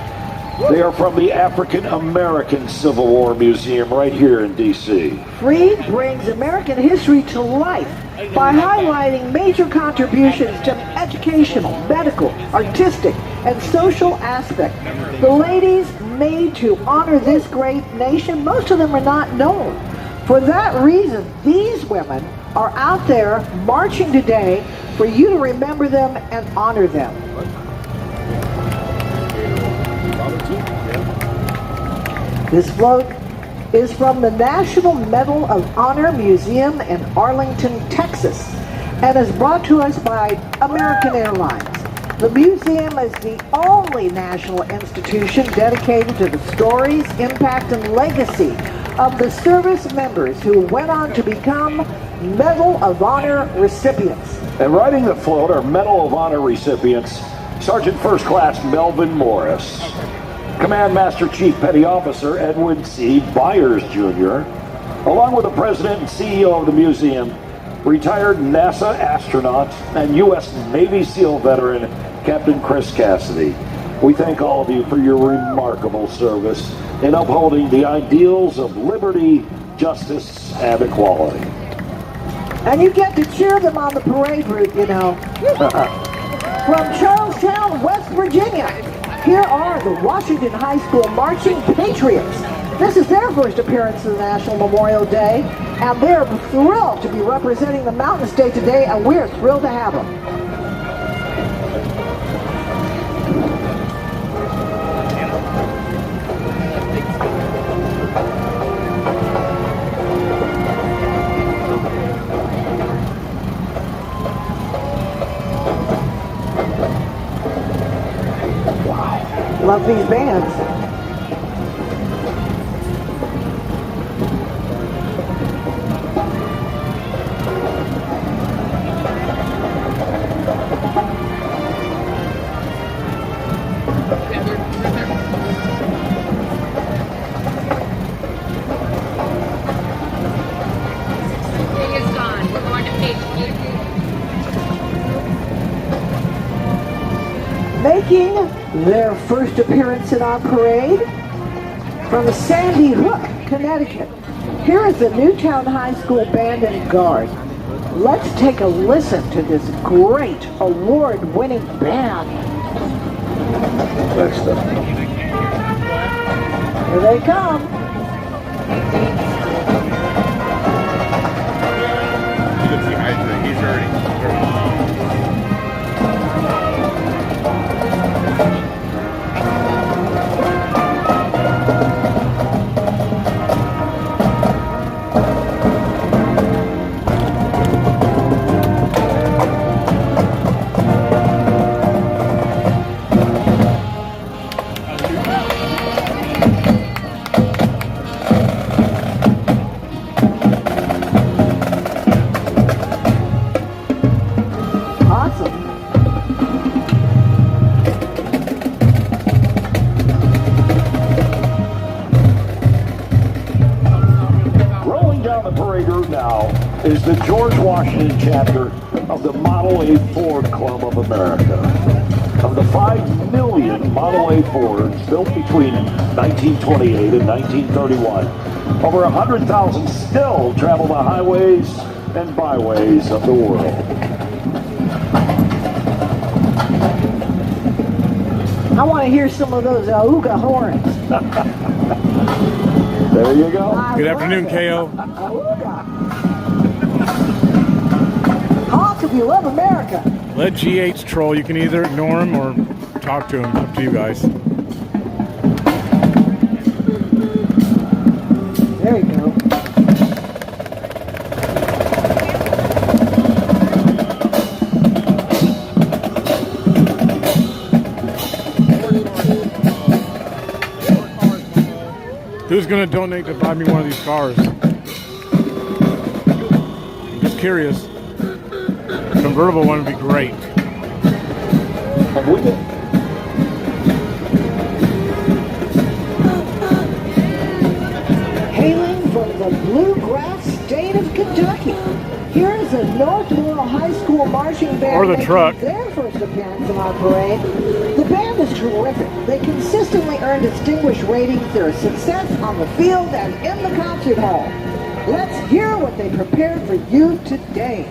L: They are from the African American Civil War Museum right here in D.C.
M: Freed brings American history to life by highlighting major contributions to educational, medical, artistic, and social aspects. The ladies made to honor this great nation, most of them are not known. For that reason, these women are out there marching today for you to remember them and honor them. This float is from the National Medal of Honor Museum in Arlington, Texas, and is brought to us by American Airlines. The museum is the only national institution dedicated to the stories, impact, and legacy of the service members who went on to become Medal of Honor recipients.
L: And riding the float are Medal of Honor recipients Sergeant First Class Melvin Morris, Command Master Chief Petty Officer Edwin C. Byers Jr., along with the President and CEO of the museum, retired NASA astronaut and U.S. Navy SEAL veteran Captain Chris Cassidy. We thank all of you for your remarkable service in upholding the ideals of liberty, justice, and equality.
M: And you get to cheer them on the parade route, you know. From Charlestown, West Virginia, here are the Washington High School Marching Patriots. This is their first appearance in the National Memorial Day, and they're thrilled to be representing the Mountain State today, and we're thrilled to have them. Love these bands.
N: Thing is gone. We're going to page 2.
M: Making their first appearance in our parade from Sandy Hook, Connecticut. Here is the Newtown High School Band and Guard. Let's take a listen to this great award-winning band.
L: Next up.
M: Here they come.
B: He's already.
L: Is the George Washington chapter of the Model A Ford Club of America. Of the 5 million Model A Fords built between 1928 and 1931, over 100,000 still travel the highways and byways of the world.
M: I want to hear some of those Auga horns.
L: There you go.
B: Good afternoon, KO.
M: Hawk, if you love America.
B: Let GH troll. You can either ignore him or talk to him. Up to you guys.
M: There you go.
B: Who's going to donate to buy me one of these cars? I'm just curious. A convertible one would be great.
M: Hailing from the bluegrass state of Kentucky, here is the North Laurel High School Marching Band
B: Or the truck.
M: Their first appearance in our parade. The band is terrific. They consistently earn distinguished ratings. They're a success on the field and in the concert hall. Let's hear what they prepared for you today.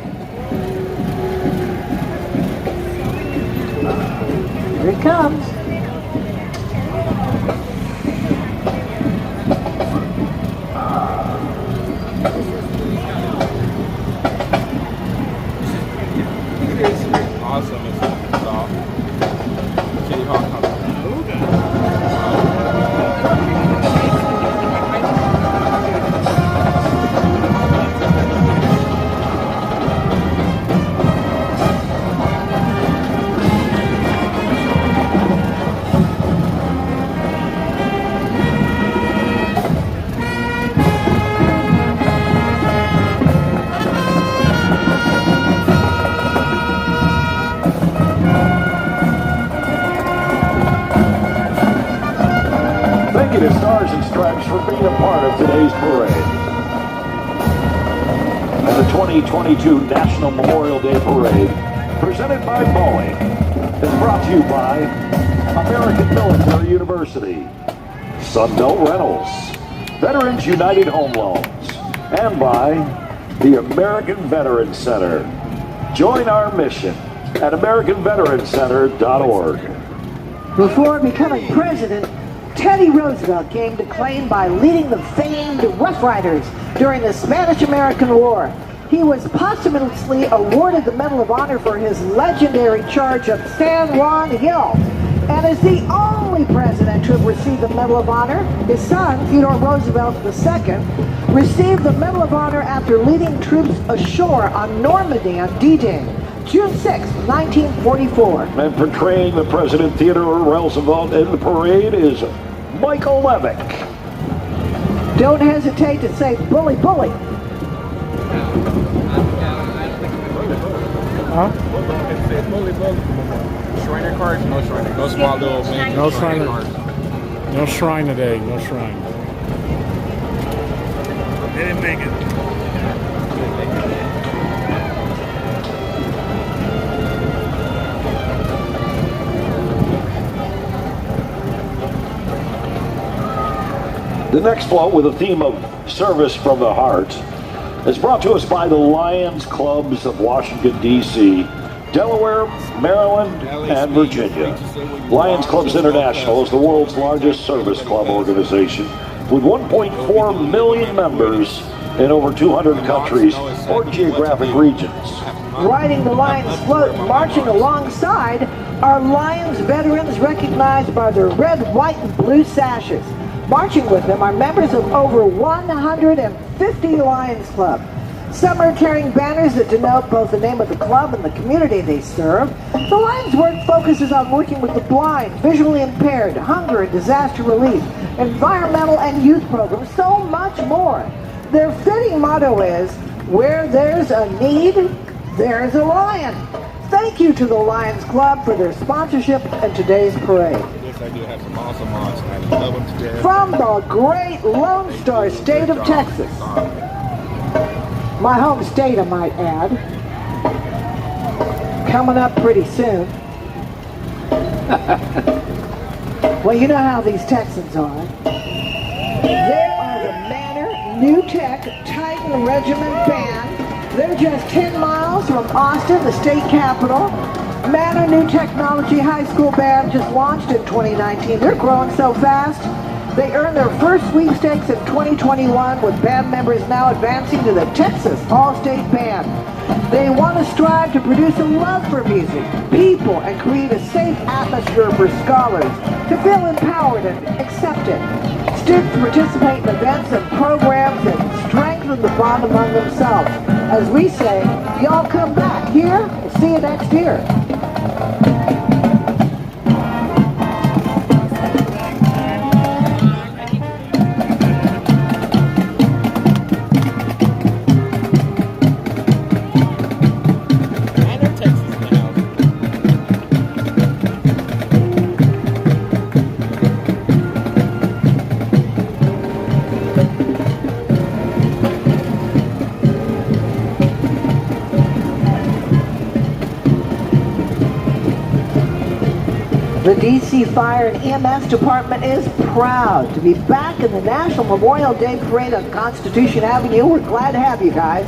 M: Here it comes.
J: Awesome. It's off. Kitty Hawk.
L: today's parade. And the 2022 National Memorial Day Parade, presented by Boeing, is brought to you by American Military University, Sunbelt Rentals, Veterans United Home Loans, and by the American Veterans Center. Join our mission at AmericanVeteransCenter.org.
M: Before becoming president, Teddy Roosevelt came to claim by leading the famed Rough Riders during the Spanish-American War. He was posthumously awarded the Medal of Honor for his legendary charge of San Juan Hill, and is the only president to have received the Medal of Honor. His son, Theodore Roosevelt II, received the Medal of Honor after leading troops ashore on Normandy on D-Day, June 6, 1944.
L: And portraying the President Theodore Roosevelt in the parade is Michael Levick.
M: Don't hesitate to say bully, bully.
J: Huh? Shriner cards? No Shriner. No small little man.
B: No Shriner. No Shrine today. No Shrine.
H: They didn't make it.
L: The next float, with a theme of service from the heart, is brought to us by the Lions Clubs of Washington, D.C., Delaware, Maryland, and Virginia. Lions Clubs International is the world's largest service club organization with 1.4 million members in over 200 countries or geographic regions.
M: Riding the Lions float, marching alongside, are Lions veterans recognized by their red, white, and blue sashes. Marching with them are members of over 150 Lions Club. Some are carrying banners that denote both the name of the club and the community they serve. The Lions work focuses on working with the blind, visually impaired, hunger and disaster relief, environmental and youth programs, so much more. Their fitting motto is, where there's a need, there's a lion. Thank you to the Lions Club for their sponsorship in today's parade.
J: Yes, I do have some awesome mods, and I love them to death.
M: From the great Lone Star State of Texas. My home state, I might add. Coming up pretty soon. Well, you know how these Texans are. They are the Manor New Tech Titan Regiment Band. They're just 10 miles from Austin, the state capital. Manor New Technology High School Band just launched in 2019. They're growing so fast. They earned their first sweepstakes in 2021, with band members now advancing to the Texas All-State Band. They want to strive to produce a love for music, people, and create a safe atmosphere for scholars to feel empowered and accepted. Students participate in events and programs that strengthen the bond among themselves. As we say, y'all come back here and see you next year. The DC Fire and EMS Department is proud to be back in the National Memorial Day Parade on Constitution Avenue. We're glad to have you guys.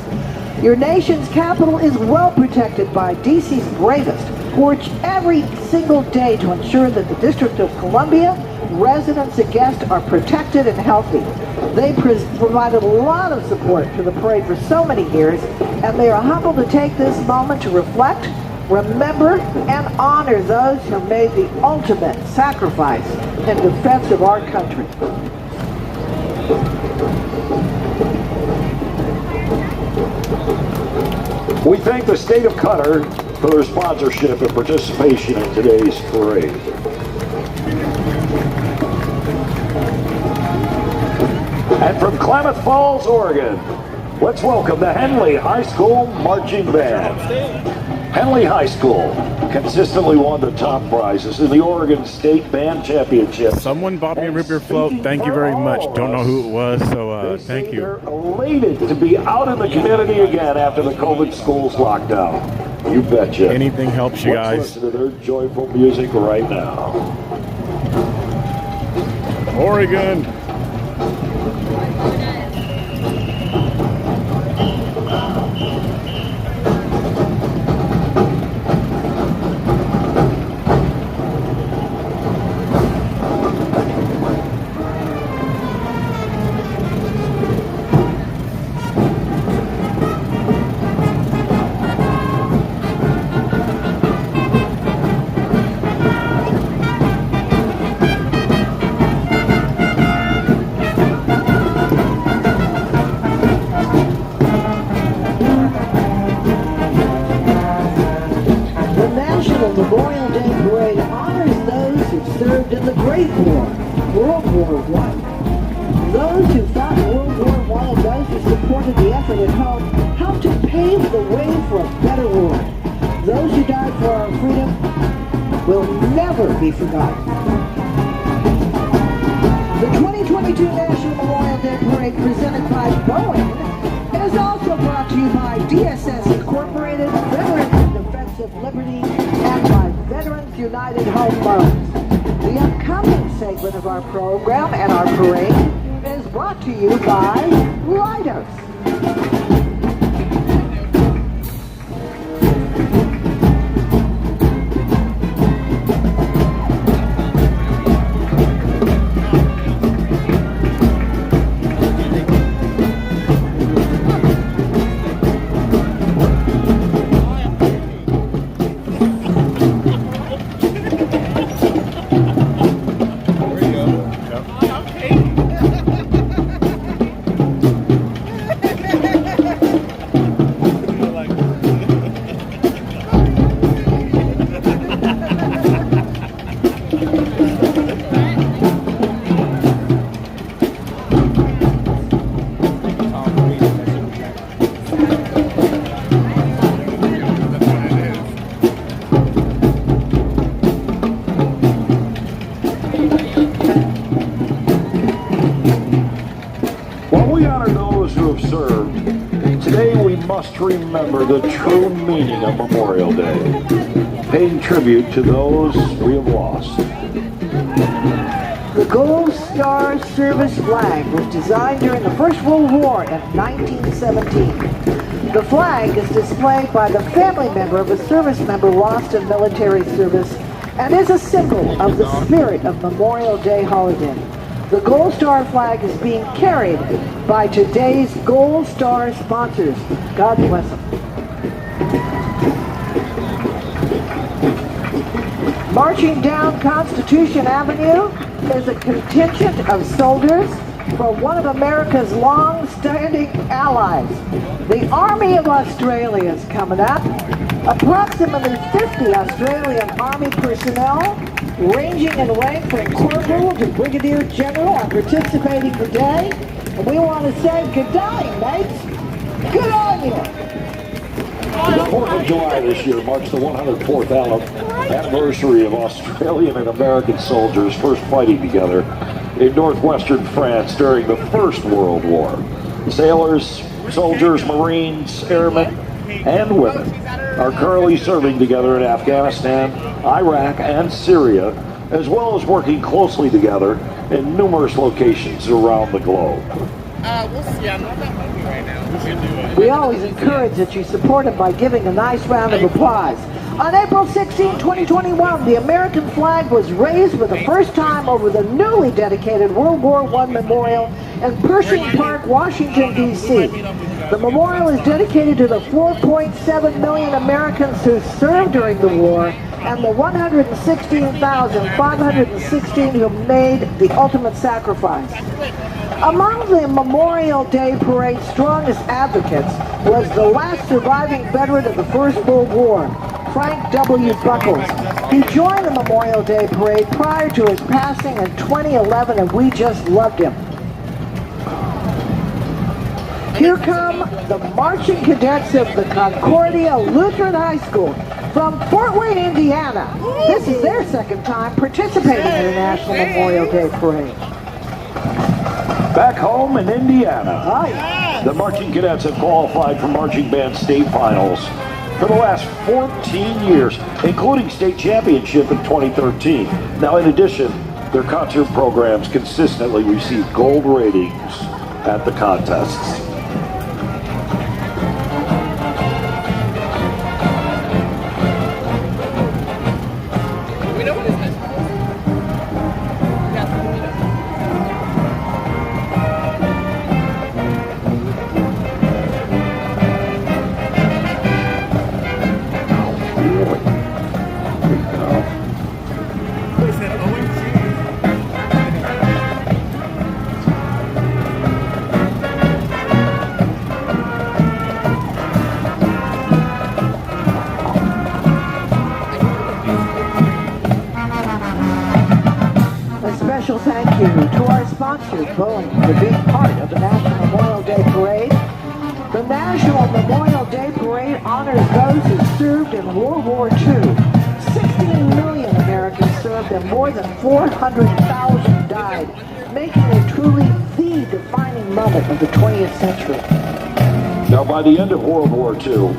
M: Your nation's capital is well protected by DC's bravest, who work every single day to ensure that the District of Columbia residents and guests are protected and healthy. They provided a lot of support to the parade for so many years, and they are humbled to take this moment to reflect, remember, and honor those who made the ultimate sacrifice in defense of our country.
L: We thank the state of Qatar for their sponsorship and participation in today's parade. And from Klamath Falls, Oregon, let's welcome the Henley High School Marching Band. Henley High School consistently won the top prizes in the Oregon State Band Championship.
B: Someone bought me a root beer float. Thank you very much. Don't know who it was, so thank you.
L: They're elated to be out in the community again after the COVID schools lockdown. You betcha.
B: Anything helps you guys.
L: Let's listen to their joyful music right now.
B: Oregon.
M: Memorial Day Parade honors those who served in the Great War, World War I. Those who fought in World War I and those who supported the effort at home helped to pave the way for a better world. Those who died for our freedom will never be forgotten. The 2022 National Memorial Day Parade presented by Boeing is also brought to you by DSS Incorporated, Veterans in Defense of Liberty, and by Veterans United Home Loans. The upcoming segment of our program and our parade is brought to you by Leidos.
L: Remember the true meaning of Memorial Day, paying tribute to those we have lost.
M: The Gold Star Service flag was designed during the First World War in 1917. The flag is displayed by the family member of a service member lost in military service and is a symbol of the spirit of Memorial Day holiday. The Gold Star flag is being carried by today's Gold Star sponsors. God bless them. Marching down Constitution Avenue is a contingent of soldiers from one of America's long-standing allies. The Army of Australia is coming up. Approximately 50 Australian Army personnel, ranging in rank from corporal to brigadier general, are participating today. And we want to say good day, mates. Good on you.
L: The 4th of July this year marks the 104th anniversary of Australian and American soldiers first fighting together in northwestern France during the First World War. Sailors, soldiers, Marines, airmen, and women are currently serving together in Afghanistan, Iraq, and Syria, as well as working closely together in numerous locations around the globe.
J: We'll see. I'm not that hungry right now.
M: We always encourage that you support them by giving a nice round of applause. On April 16, 2021, the American flag was raised for the first time over the newly dedicated World War I Memorial in Pershing Park, Washington, D.C. The memorial is dedicated to the 4.7 million Americans who served during the war and the 116,516 who made the ultimate sacrifice. Among the Memorial Day Parade's strongest advocates was the last surviving veteran of the First World War, Frank W. Buckles. He joined the Memorial Day Parade prior to his passing in 2011, and we just loved him. Here come the marching cadets of the Concordia Lutheran High School from Fort Wayne, Indiana. This is their second time participating in the National Memorial Day Parade.
L: Back home in Indiana, the marching cadets have qualified for marching band state finals for the last 14 years, including state championship in 2013. Now, in addition, their concert programs consistently receive gold ratings at the contests.
M: Special thank you to our sponsor, Boeing, for being part of the National Memorial Day Parade. The National Memorial Day Parade honors those who served in World War II. 16 million Americans served and more than 400,000 died, making it truly the defining moment of the 20th century.
L: Now, by the end of World War II,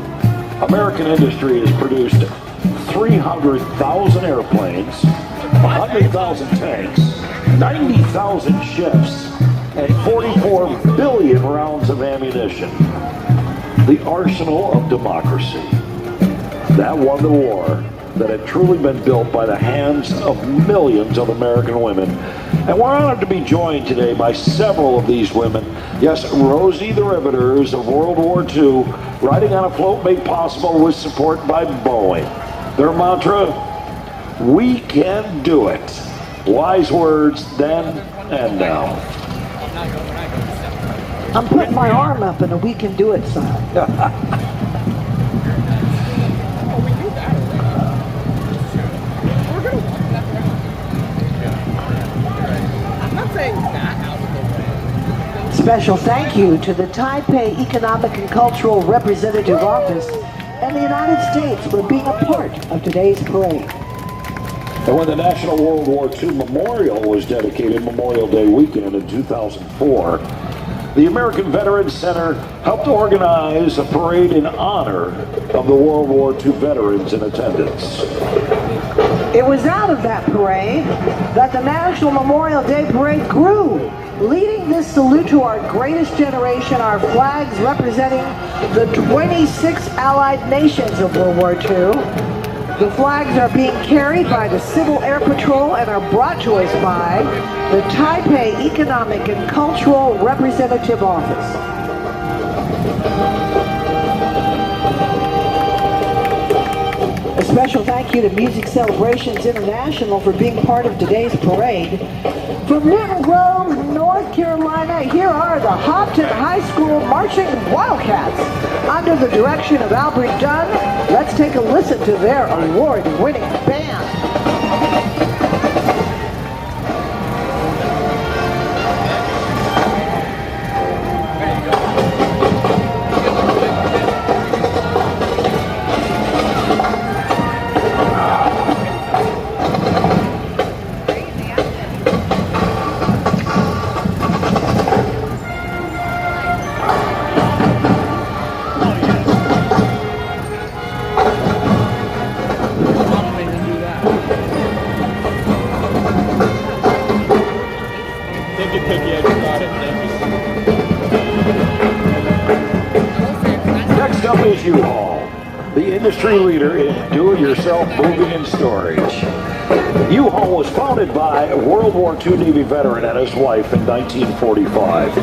L: American industry has produced 300,000 airplanes, 100,000 tanks, 90,000 ships, and 44 billion rounds of ammunition. The arsenal of democracy. That won the war that had truly been built by the hands of millions of American women. And we're honored to be joined today by several of these women. Yes, Rosie the Riveters of World War II, riding on a float made possible with support by Boeing. Their mantra, "We can do it." Wise words then and now.
M: I'm putting my arm up in a "we can do it" sign. Special thank you to the Taipei Economic and Cultural Representative Office and the United States for being a part of today's parade.
L: And when the National World War II Memorial was dedicated Memorial Day weekend in 2004, the American Veterans Center helped organize a parade in honor of the World War II veterans in attendance.
M: It was out of that parade that the National Memorial Day Parade grew, leading this salute to our greatest generation, our flags representing the 26 allied nations of World War II. The flags are being carried by the Civil Air Patrol and are brought to us by the Taipei Economic and Cultural Representative Office. A special thank you to Music Celebrations International for being part of today's parade. From Newton Grove, North Carolina, here are the Hopton High School Marching Wildcats. Under the direction of Albert Dunn, let's take a listen to their award-winning band.
L: Next up is U-Haul, the industry leader in do-it-yourself moving and storage. U-Haul was founded by a World War II Navy veteran and his wife in 1945.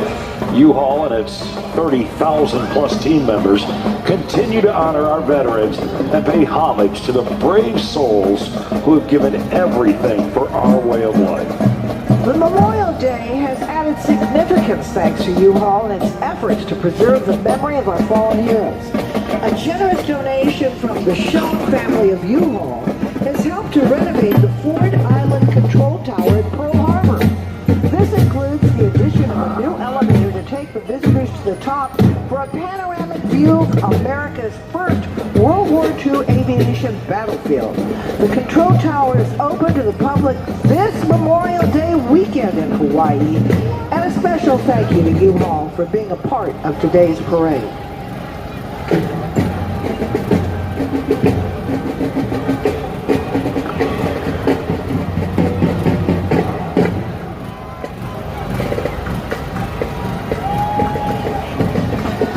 L: U-Haul and its 30,000 plus team members continue to honor our veterans and pay homage to the brave souls who have given everything for our way of life.
M: The Memorial Day has added significance thanks to U-Haul and its efforts to preserve the memory of our fallen heroes. A generous donation from the Schoen family of U-Haul has helped to renovate the Ford Island Control Tower at Pearl Harbor. This includes the addition of a new elevator to take the visitors to the top for a panoramic view of America's first World War II aviation battlefield. The control tower is open to the public this Memorial Day weekend in Hawaii. And a special thank you to you all for being a part of today's parade.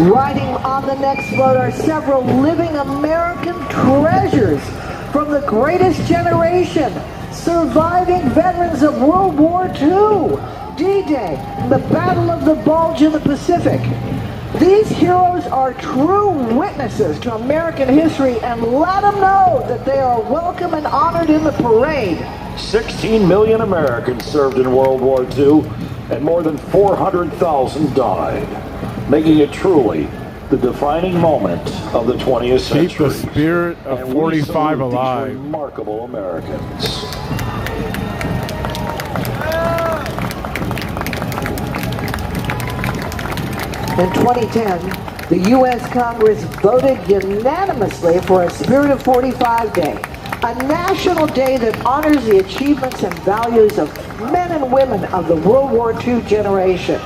M: Riding on the next float are several living American treasures from the greatest generation, surviving veterans of World War II, D-Day, the Battle of the Bulge in the Pacific. These heroes are true witnesses to American history, and let them know that they are welcome and honored in the parade.
L: 16 million Americans served in World War II, and more than 400,000 died, making it truly the defining moment of the 20th century.
B: Keep the spirit of 45 alive.
L: These remarkable Americans.
M: In 2010, the U.S. Congress voted unanimously for a Spirit of 45 Day, a national day that honors the achievements and values of men and women of the World War II generation.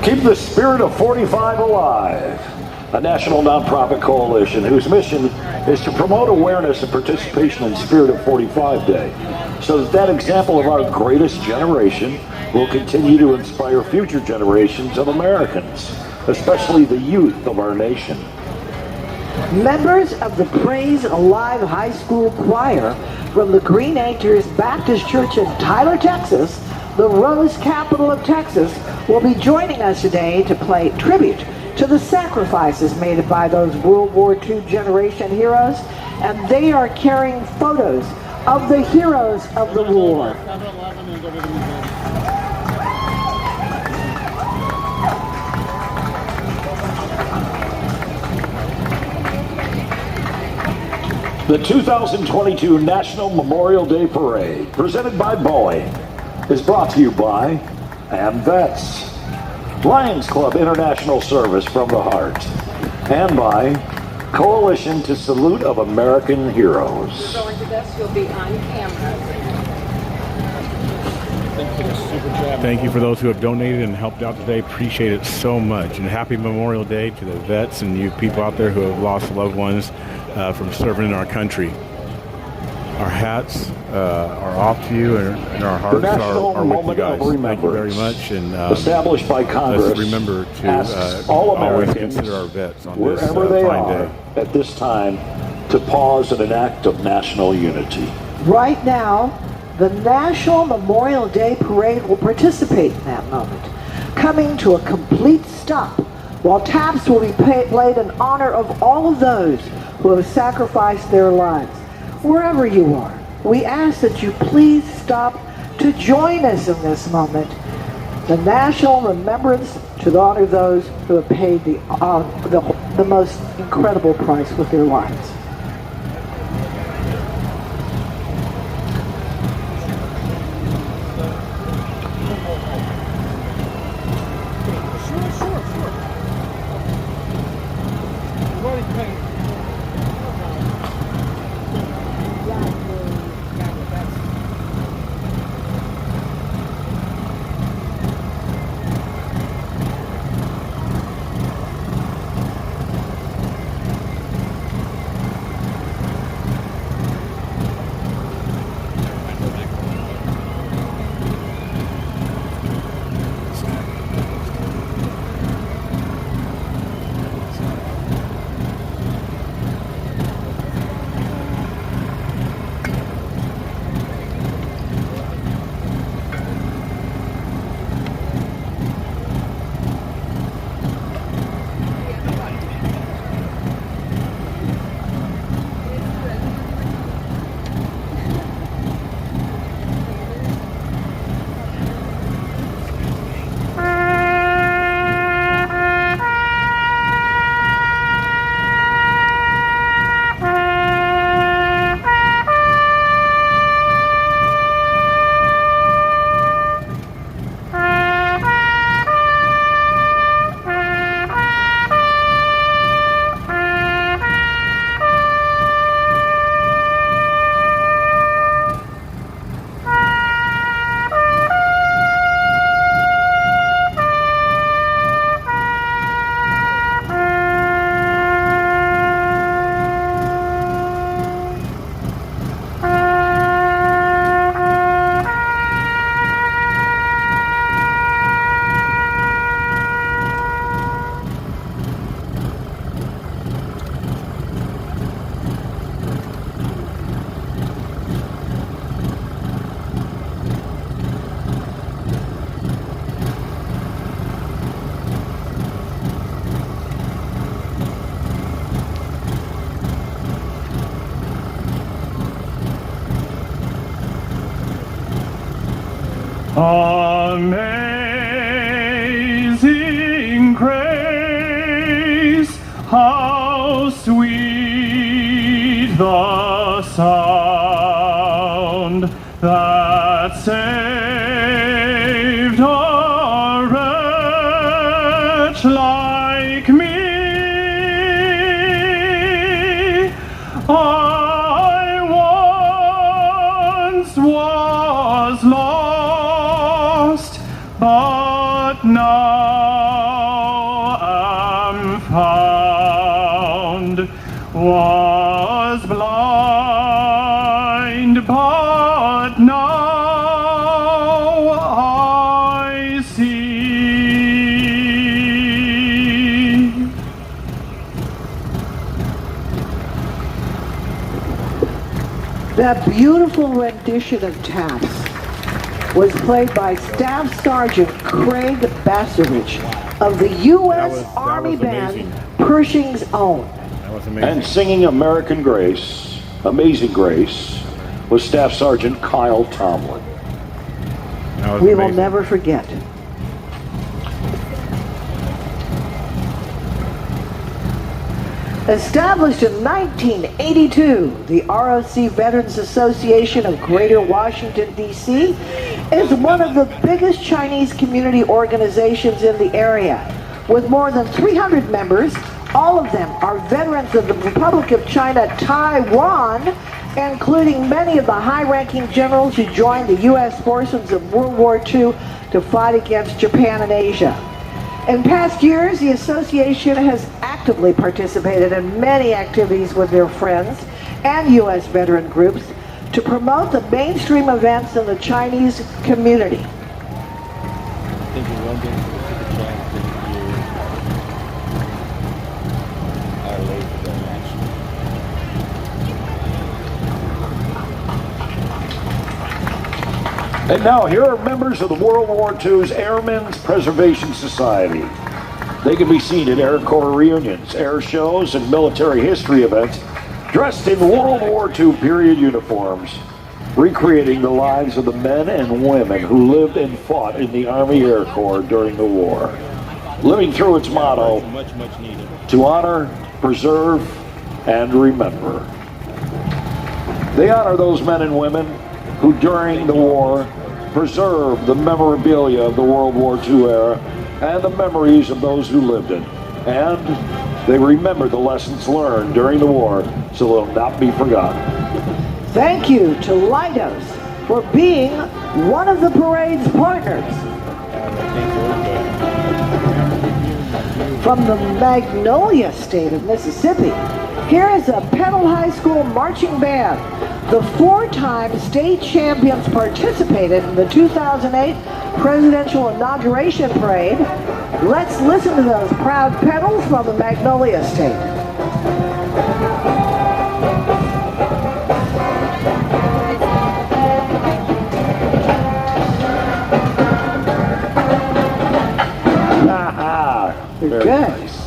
L: Keep the Spirit of 45 alive, a national nonprofit coalition whose mission is to promote awareness and participation in Spirit of 45 Day, so that example of our greatest generation will continue to inspire future generations of Americans, especially the youth of our nation.
M: Members of the Praise Alive High School Choir from the Green Acres Baptist Church in Tyler, Texas, the Rose capital of Texas, will be joining us today to play tribute to the sacrifices made by those World War II generation heroes, and they are carrying photos of the heroes of the war.
L: The 2022 National Memorial Day Parade, presented by Boeing, is brought to you by AmVets, Lions Club International Service from the Heart, and by Coalition to Salute of American Heroes.
O: Going to this, you'll be on camera.
B: Thank you for those who have donated and helped out today. Appreciate it so much. And happy Memorial Day to the vets and you people out there who have lost loved ones from serving in our country. Our hats are off to you, and our hearts are with you guys. Thank you very much. And
L: established by Congress,
B: let's remember to
L: all
B: always
L: Americans,
B: consider our vets on this
L: wherever they
B: fine
L: are
B: day.
L: at this time, to pause in an act of national unity.
M: Right now, the National Memorial Day Parade will participate in that moment, coming to a complete stop while taps will be played in honor of all of those who have sacrificed their lives. Wherever you are, we ask that you please stop to join us in this moment. The national remembrance to honor those who have paid the most incredible price with their lives.
H: Amazing grace, how sweet the sound that saved a wretch like me. I once was lost, but now am found. Was blind, but now I see.
M: That beautiful rendition of Taps was played by Staff Sergeant Craig Bassovich of the U.S. Army Band, Pershing's Own.
B: That was amazing.
L: And singing American Grace, Amazing Grace, was Staff Sergeant Kyle Tomlin.
B: That was
M: We will
B: amazing.
M: never forget. Established in 1982, the ROC Veterans Association of Greater Washington, D.C. is one of the biggest Chinese community organizations in the area. With more than 300 members, all of them are veterans of the Republic of China, Taiwan, including many of the high-ranking generals who joined the U.S. forces of World War II to fight against Japan and Asia. In past years, the association has actively participated in many activities with their friends and U.S. veteran groups to promote the mainstream events in the Chinese community.
J: I think in one day we'll take a chance to hear our late national.
L: And now, here are members of the World War II's Airmen's Preservation Society. They can be seen at Air Corps reunions, air shows, and military history events, dressed in World War II period uniforms, recreating the lives of the men and women who lived and fought in the Army Air Corps during the war. Living through its motto,
J: Much needed.
L: to honor, preserve, and remember. They honor those men and women who during the war preserved the memorabilia of the World War II era and the memories of those who lived it. And they remember the lessons learned during the war so they'll not be forgotten.
M: Thank you to Leidos for being one of the parade's partners. From the Magnolia State of Mississippi, here is a Petal High School marching band. The four-time state champions participated in the 2008 presidential inauguration parade. Let's listen to those proud pedals from the Magnolia State. You're good.
L: Nice.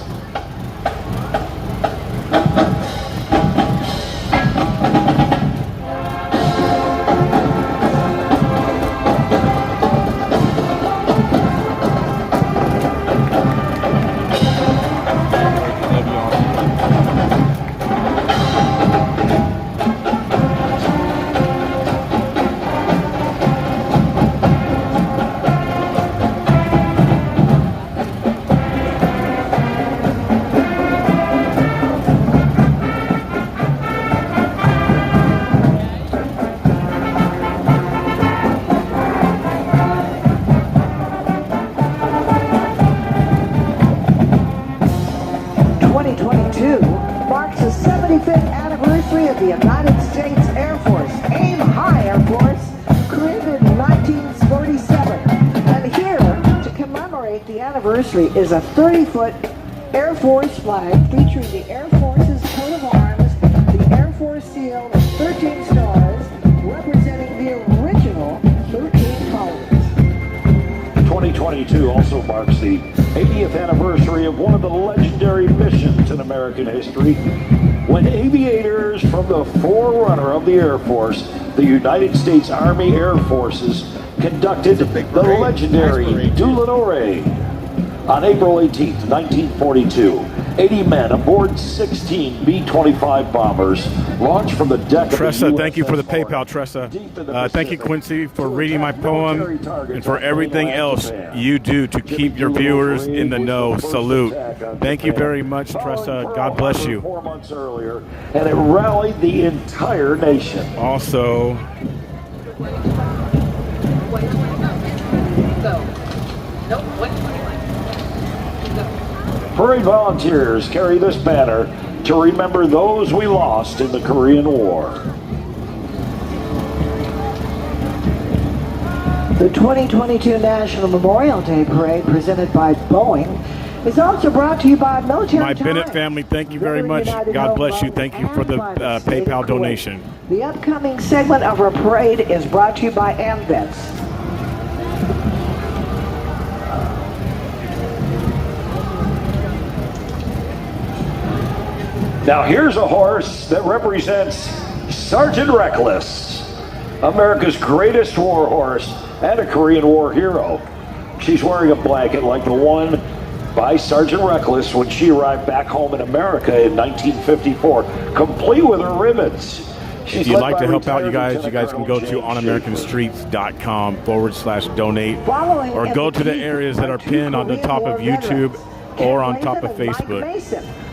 M: Marks the 75th anniversary of the United States Air Force, AIM High Air Force, created in 1947. And here, to commemorate the anniversary, is a 30-foot Air Force flag featuring the Air Force's coat of arms, the Air Force seal with 13 stars, representing the original 13 colonies.
L: 2022 also marks the 80th anniversary of one of the legendary missions in American history, when aviators from the forerunner of the Air Force, the United States Army Air Forces, conducted the legendary Douleur on April 18, 1942. 80 men aboard 16 B-25 bombers launched from the deck
B: Tressa,
L: of the
B: thank you for the
L: USS
B: PayPal, Tressa. Thank you, Quincy, for reading my poem and for everything else you do to keep your viewers in the know. Salute. Thank you very much, Tressa. God bless you.
L: 4 months earlier, and it rallied the entire nation.
B: Also,
L: Parade volunteers carry this banner to remember those we lost in the Korean War.
M: The 2022 National Memorial Day Parade, presented by Boeing, is also brought to you by Military
B: my Bennett
M: Time.
B: family, thank you very much. God bless you. Thank you for the PayPal donation.
M: The upcoming segment of our parade is brought to you by AmVets.
L: Now here's a horse that represents Sergeant Reckless, America's greatest war horse and a Korean War hero. She's wearing a blanket like the one by Sergeant Reckless when she arrived back home in America in 1954, complete with her ribbons.
B: If you'd like to help out, you guys can go to onamericanstreets.com/donate or go to the areas that are pinned on the top of YouTube or on top of Facebook.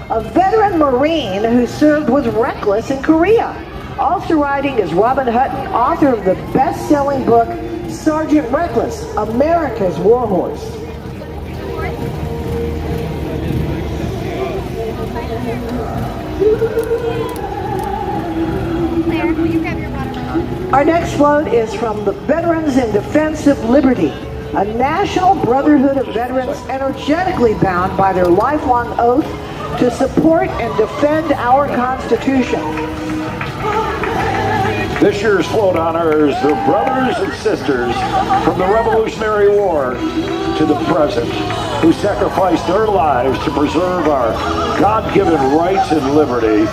M: A veteran Marine who served with Reckless in Korea. Also riding is Robin Hutton, author of the best-selling book, Sergeant Reckless, America's War Horse. Our next float is from the Veterans in Defense of Liberty, a national brotherhood of veterans energetically bound by their lifelong oath to support and defend our Constitution.
L: This year's float honors the brothers and sisters from the Revolutionary War to the present who sacrificed their lives to preserve our God-given rights and liberty.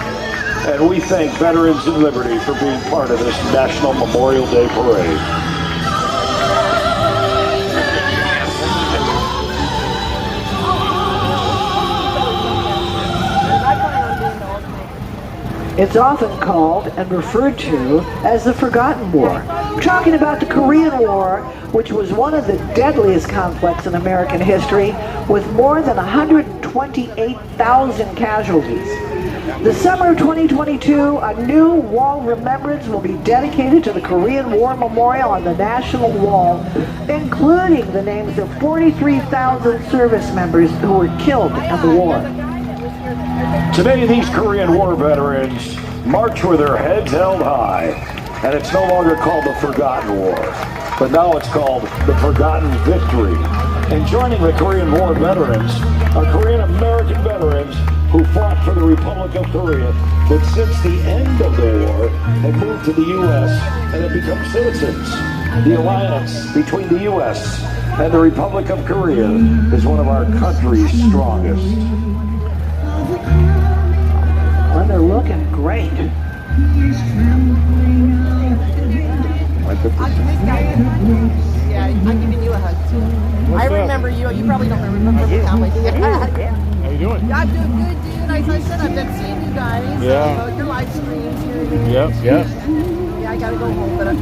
L: And we thank Veterans in Liberty for being part of this National Memorial Day Parade.
M: It's often called and referred to as the Forgotten War. We're talking about the Korean War, which was one of the deadliest conflicts in American history, with more than 128,000 casualties. The summer of 2022, a new wall remembrance will be dedicated to the Korean War Memorial on the National Wall, including the names of 43,000 service members who were killed in the war.
L: Today, these Korean War veterans march with their heads held high, and it's no longer called the Forgotten War, but now it's called the Forgotten Victory. And joining the Korean War veterans are Korean American veterans who fought for the Republic of Korea, but since the end of the war have moved to the U.S. and have become citizens. The alliance between the U.S. and the Republic of Korea is one of our country's strongest.
M: Well, they're looking great.
P: Yeah, I'm giving you a hug too. I remember you. You probably don't remember me.
B: How you doing?
P: I'm doing good, dude. As I said, I've been seeing you guys.
B: Yeah.
P: Your live streams here.
B: Yep.
P: Yeah, I gotta go home, but.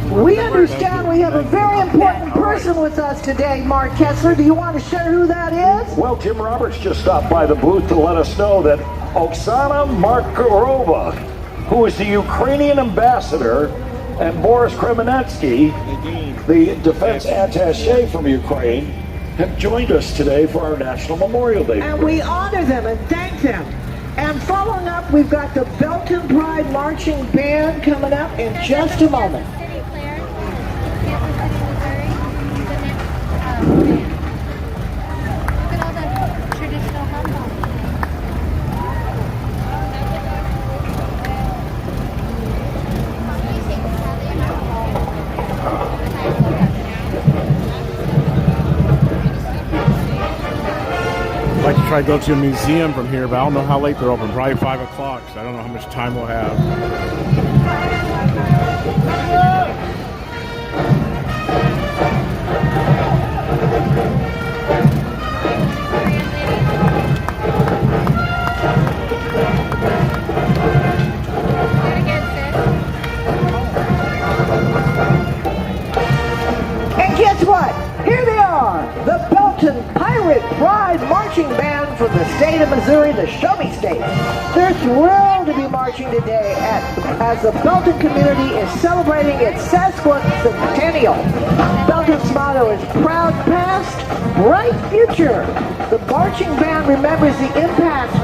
M: We understand we have a very important person with us today, Mark Kessler. Do you want to share who that is?
L: Well, Tim Roberts just stopped by the booth to let us know that Oksana Markarova, who is the Ukrainian ambassador, and Boris Kremenetsky, the defense attaché from Ukraine, have joined us today for our National Memorial Day.
M: And we honor them and thank them. And following up, we've got the Belton Pride Marching Band coming up in just a moment.
B: I'd like to try try to go to a museum from here, but I don't know how late they're open. Probably 5 o'clock, so I don't know how much time we'll have.
M: And guess what? Here they are, the Belton Pirate Pride Marching Band from the state of Missouri, the Show Me State. They're thrilled to be marching today as the Belton community is celebrating its sesquicentennial. Belton's motto is Proud Past, Bright Future. The marching band remembers the impact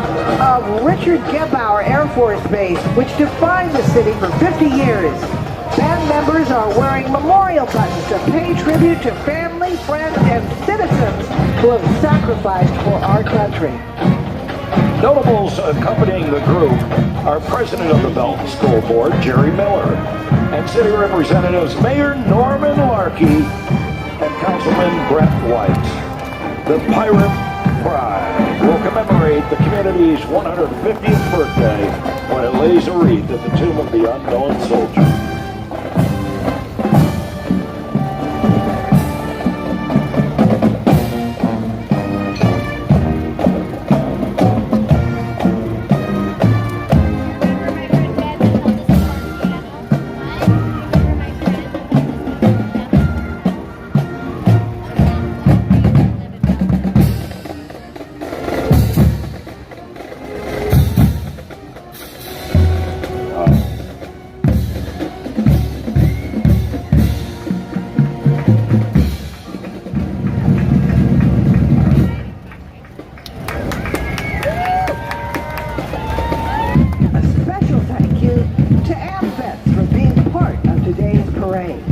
M: of Richard Gebauer Air Force Base, which defined the city for 50 years. Band members are wearing memorial buttons to pay tribute to family, friends, and citizens who have sacrificed for our country.
L: Notables accompanying the group are President of the Belton School Board, Jerry Miller, and City Representatives Mayor Norman Larkey and Councilman Brett White. The Pirate Pride will commemorate the community's 150th birthday when it lays a wreath at the tomb of the unknown soldier.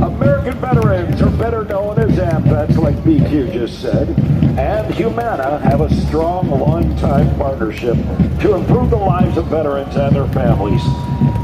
L: American veterans are better known as AMVETS, like BQ just said, and Humana have a strong, long-time partnership to improve the lives of veterans and their families.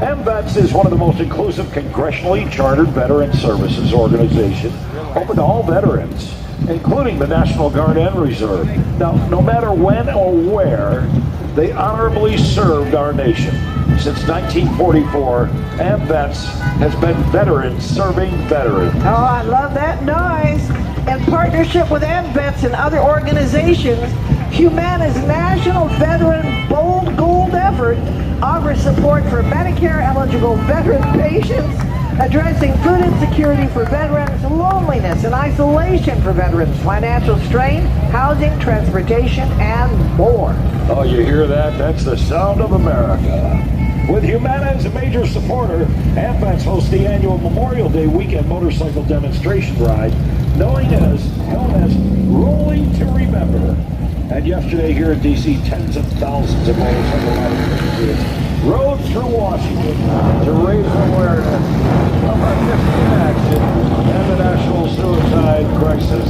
L: AMVETS is one of the most inclusive congressionally chartered veteran services organization open to all veterans, including the National Guard and Reserve. Now, no matter when or where, they honorably served our nation. Since 1944, AMVETS has been veterans serving veterans.
M: Oh, I love that noise. In partnership with AMVETS and other organizations, Humana's National Veteran Bold Gold effort offers support for Medicare-eligible veteran patients, addressing food insecurity for veterans, loneliness and isolation for veterans, financial strain, housing, transportation, and more.
L: Oh, you hear that? That's the sound of America. With Humana as a major supporter, AMVETS hosts the annual Memorial Day weekend motorcycle demonstration ride, known as Rolling to Remember. And yesterday here in D.C., tens of thousands of motorcycle riders rode through Washington to raise awareness of our missing action and the national suicide crisis.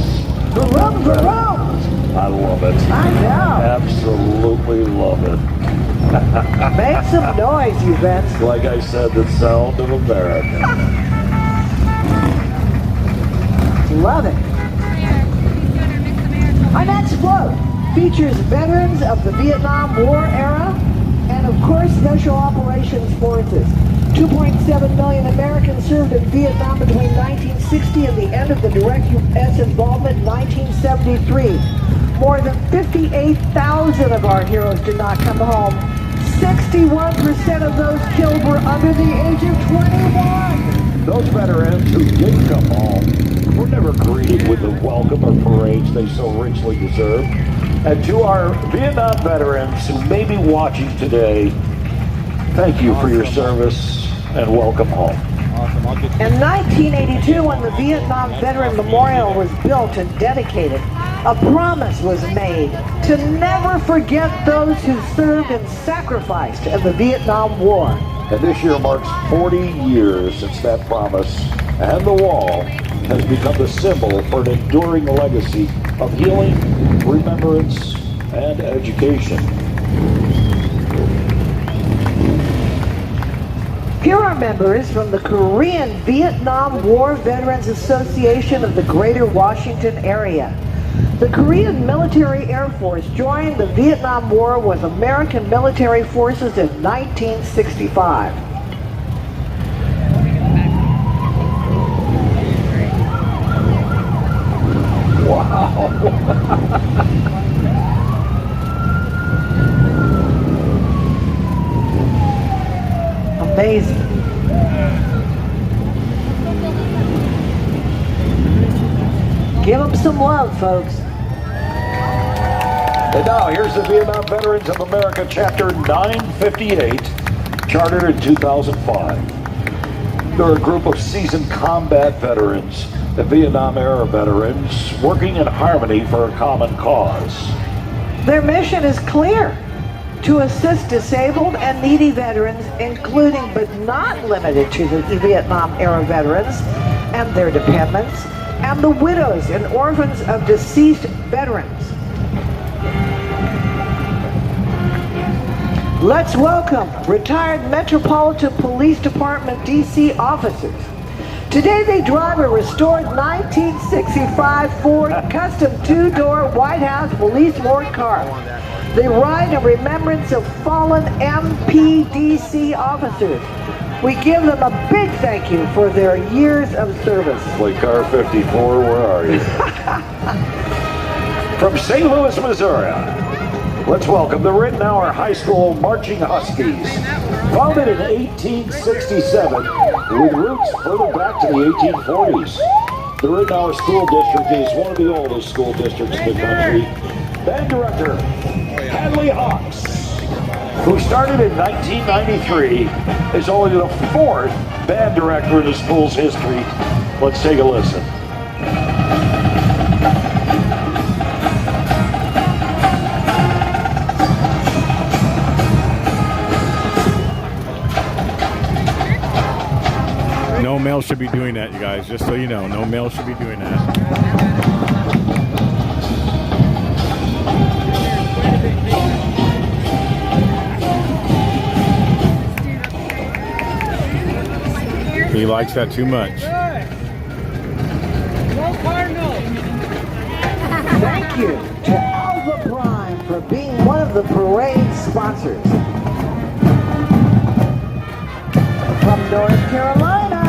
M: Hurrah!
L: I love it.
M: I know.
L: Absolutely love it.
M: Make some noise, you vets.
L: Like I said, the sound of America.
M: Love it. Our next float features veterans of the Vietnam War era and, of course, Special Operations Forces. 2.7 million Americans served in Vietnam between 1960 and the end of the direct U.S. involvement in 1973. More than 58,000 of our heroes did not come home. 61% of those killed were under the age of 21.
L: Those veterans who did come home were never greeted with the welcome or parades they so richly deserve. And to our Vietnam veterans who may be watching today, thank you for your service and welcome home.
M: In 1982, when the Vietnam Veteran Memorial was built and dedicated, a promise was made to never forget those who served and sacrificed in the Vietnam War.
L: And this year marks 40 years since that promise, and the wall has become the symbol for an enduring legacy of healing, remembrance, and education.
M: Here are members from the Korean Vietnam War Veterans Association of the Greater Washington area. The Korean Military Air Force joined the Vietnam War with American military forces in 1965.
L: Wow.
M: Amazing. Give them some love, folks.
L: And now here's the Vietnam Veterans of America, Chapter 958, chartered in 2005. They're a group of seasoned combat veterans and Vietnam-era veterans working in harmony for a common cause.
M: Their mission is clear: to assist disabled and needy veterans, including but not limited to the Vietnam-era veterans and their dependents, and the widows and orphans of deceased veterans. Let's welcome retired Metropolitan Police Department DC officers. Today they drive a restored 1965 Ford custom two-door White House police morgue car. They ride in remembrance of fallen MPDC officers. We give them a big thank you for their years of service.
L: Like car 54, where are you? From St. Louis, Missouri, let's welcome the Rittenhour High School Marching Huskies. Founded in 1867 with roots further back to the 1840s. The Rittenhour School District is one of the oldest school districts in the country. Band director Hadley Hawks, who started in 1993, is only the fourth band director in the school's history. Let's take a listen.
B: No male should be doing that, you guys. Just so you know, no male should be doing that. He likes that too much.
M: Thank you to Alva Prime for being one of the parade sponsors. From North Carolina,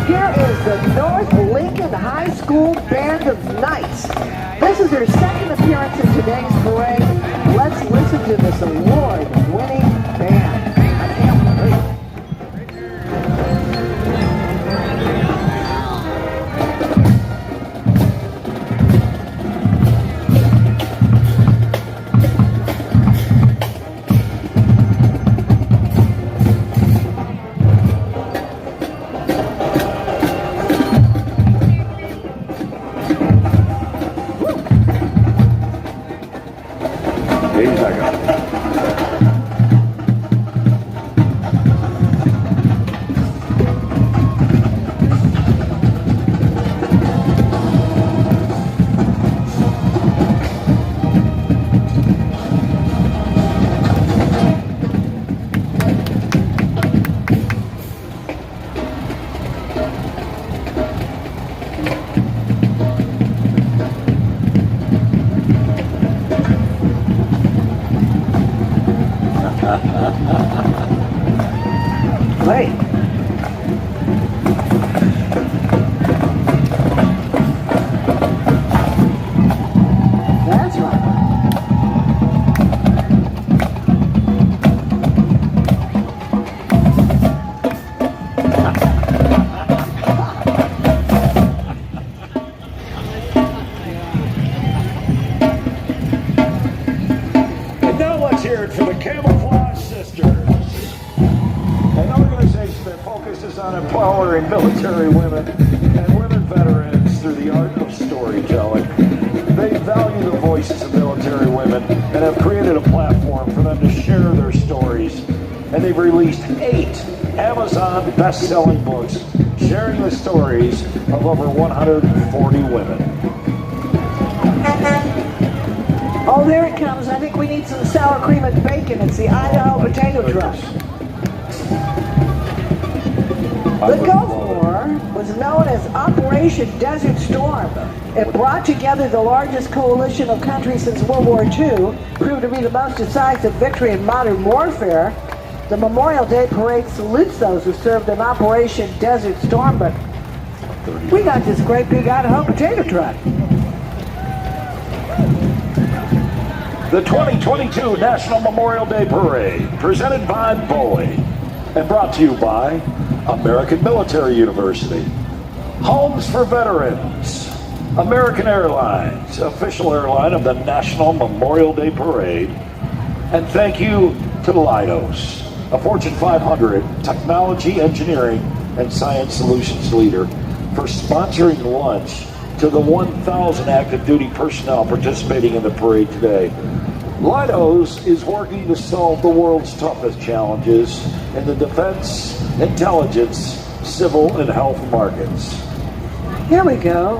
M: here is the North Lincoln High School Band of Knights. This is their second appearance in today's parade. Let's listen to this award-winning band. I can't wait. Wait. That's right.
L: And now let's hear it for the Camouflage Sisters, an organization that focuses on empowering military women and women veterans through the art of storytelling. They value the voices of military women and have created a platform for them to share their stories. And they've released 8 Amazon best-selling books sharing the stories of over 140 women.
M: Oh, there it comes. I think we need some sour cream and bacon. It's the Idaho potato truck. The Gulf War. War was known as Operation Desert Storm. It brought together the largest coalition of countries since World War II, proved to be the most decisive victory in modern warfare. The Memorial Day Parade salutes those who served in Operation Desert Storm, but we got this great big Idaho potato truck.
L: The 2022 National Memorial Day Parade, presented by Bowie and brought to you by American Military University, Homes for Veterans, American Airlines, official airline of the National Memorial Day Parade, and thank you to Leidos, a Fortune 500 technology, engineering, and science solutions leader, for sponsoring lunch to the 1,000 active duty personnel participating in the parade today. Leidos is working to solve the world's toughest challenges in the defense, intelligence, civil, and health markets.
M: Here we go.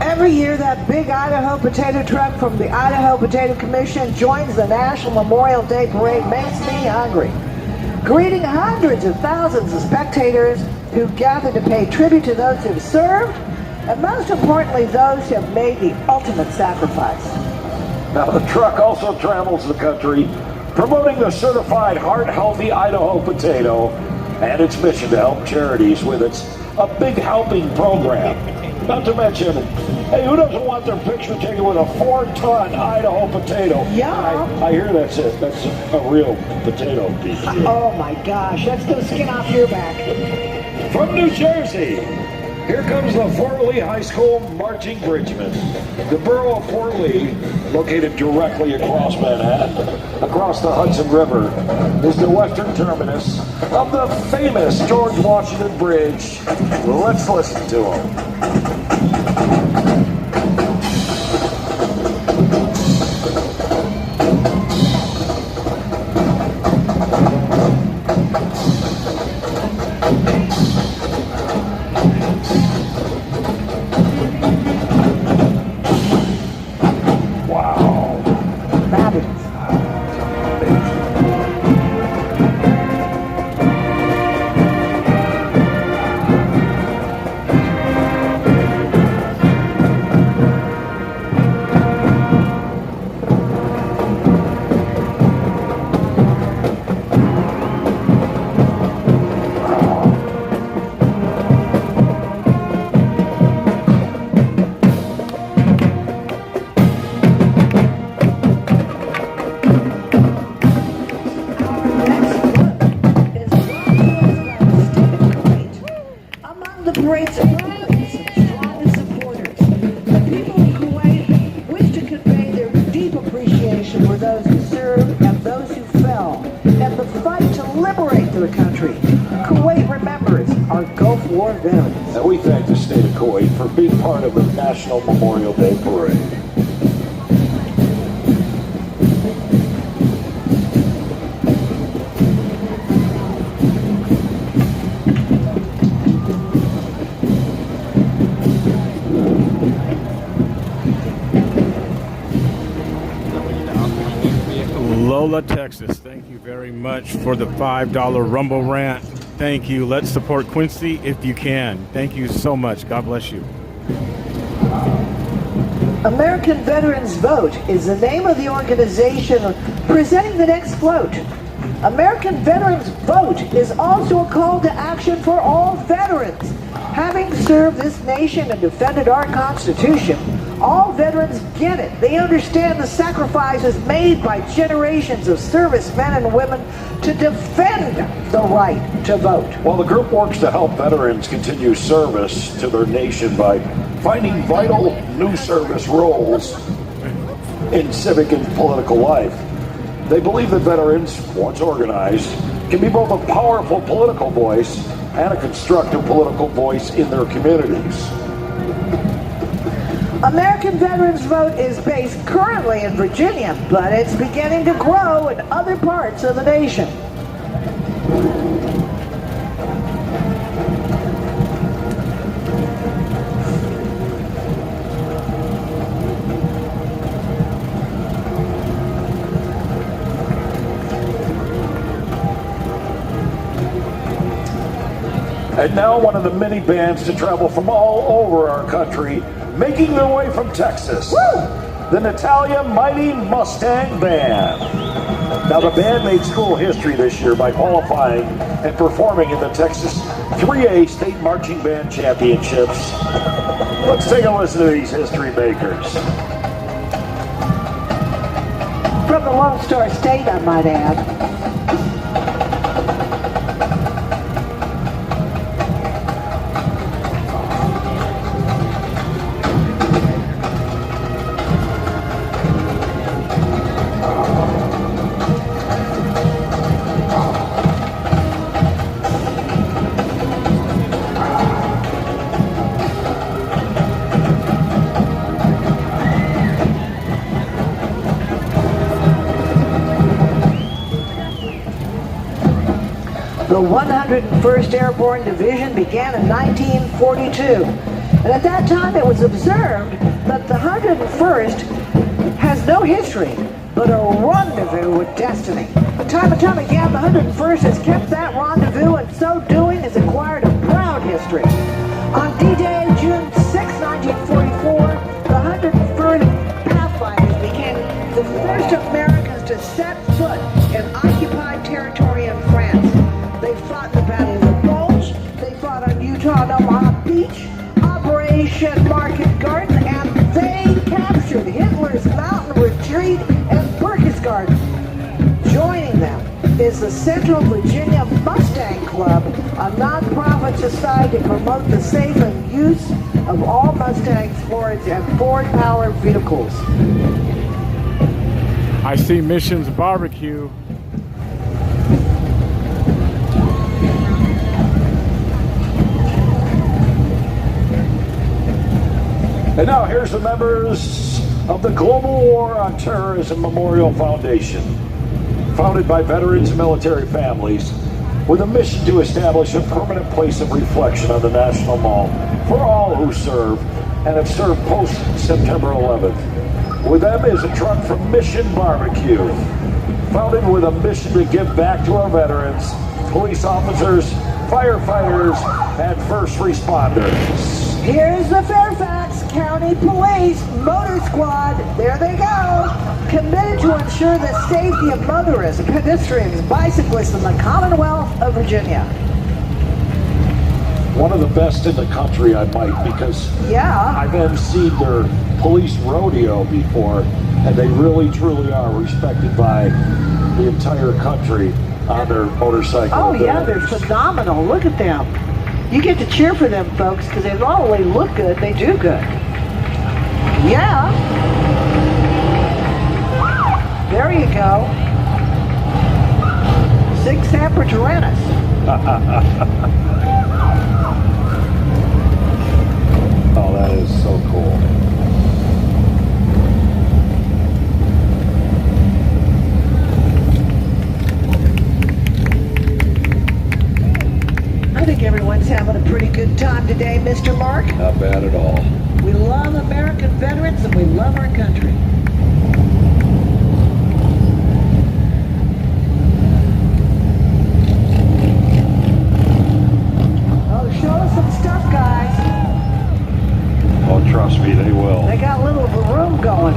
M: Every year that big Idaho potato truck from the Idaho Potato Commission joins the National Memorial Day Parade makes me hungry. Greeting hundreds of thousands of spectators who gather to pay tribute to those who have served, and most importantly, those who have made the ultimate sacrifice.
L: Now, the truck also travels the country promoting the certified heart-healthy Idaho potato and its mission to help charities with its A Big Helping program. Not to mention, hey, who doesn't want their picture taken with a 4-ton Idaho potato?
M: Yeah.
L: I hear that's it. That's a real potato piece.
M: Oh my gosh, that's gonna skin off your back.
L: From New Jersey, here comes the Fort Lee High School Marching Bridgemen. The borough of Fort Lee, located directly across Manhattan, across the Hudson River, is the western terminus of the famous George Washington Bridge. Let's listen to them. And we thank the state of Kuwait for being part of the National Memorial Day Parade.
B: Lola, Texas, thank you very much for the $5 Rumble Rant. Thank you. Let's support Quincy if you can. Thank you so much. God bless you.
M: American Veterans Vote is the name of the organization presenting the next float. American Veterans Vote is also a call to action for all veterans. Having served this nation and defended our Constitution, all veterans get it. They understand the sacrifices made by generations of servicemen and women to defend the right to vote.
L: Well, the group works to help veterans continue service to their nation by finding vital new service roles in civic and political life. They believe that veterans, once organized, can be both a powerful political voice and a constructive political voice in their communities.
M: American Veterans Vote is based currently in Virginia, but it's beginning to grow in other parts of the nation.
L: And now one of the many bands to travel from all over our country, making their way from Texas. The Natalia Mighty Mustang Band. Now the band made school history this year by qualifying and performing in the Texas 3A State Marching Band Championships. Let's take a listen to these history makers.
M: From the Lone Star State, I might add. The 101st Airborne Division began in 1942, and at that time it was observed that the 101st has no history, but a rendezvous with destiny. Time and time again, the 101st has kept that rendezvous, and so doing has acquired a proud history. On D-Day, June 6, 1944, the 101st Pathfinders became the first Americans to set foot in occupied territory in France. They fought in the Battle of the Bulge, they fought on Utah and Omaha Beach, Operation Market Garden, and they captured Hitler's mountain retreat and Berchtesgaden. Joining them is the Central Virginia Mustang Club, a non-profit society to promote the safe and use of all Mustangs, Fords, and Ford-powered vehicles.
B: I see Missions Barbecue.
L: And now here's the members of the Global War on Terrorism Memorial Foundation, founded by veterans and military families, with a mission to establish a permanent place of reflection on the National Mall for all who serve and have served post-September 11th. With them is a truck from Mission Barbecue, founded with a mission to give back to our veterans, police officers, firefighters, and first responders.
M: Here's the Fairfax County Police Motor Squad. There they go. Committed to ensure the safety of motorists, pedestrians, bicyclists in the Commonwealth of Virginia.
L: One of the best in the country, I might, because I've emceed their police rodeo before, and they really, truly are respected by the entire country on their motorcycle.
M: Oh yeah, they're phenomenal. Look at them. You get to cheer for them folks because they not only look good, they do good. Yeah. There you go. 6 Hamper Tyrannus.
L: Oh, that is so cool.
M: I think everyone's having a pretty good time today, Mr. Mark.
L: Not bad at all.
M: We love American veterans and we love our country. Oh, show us some stuff, guys.
L: Oh, trust me, they will.
M: They got a little of a room going.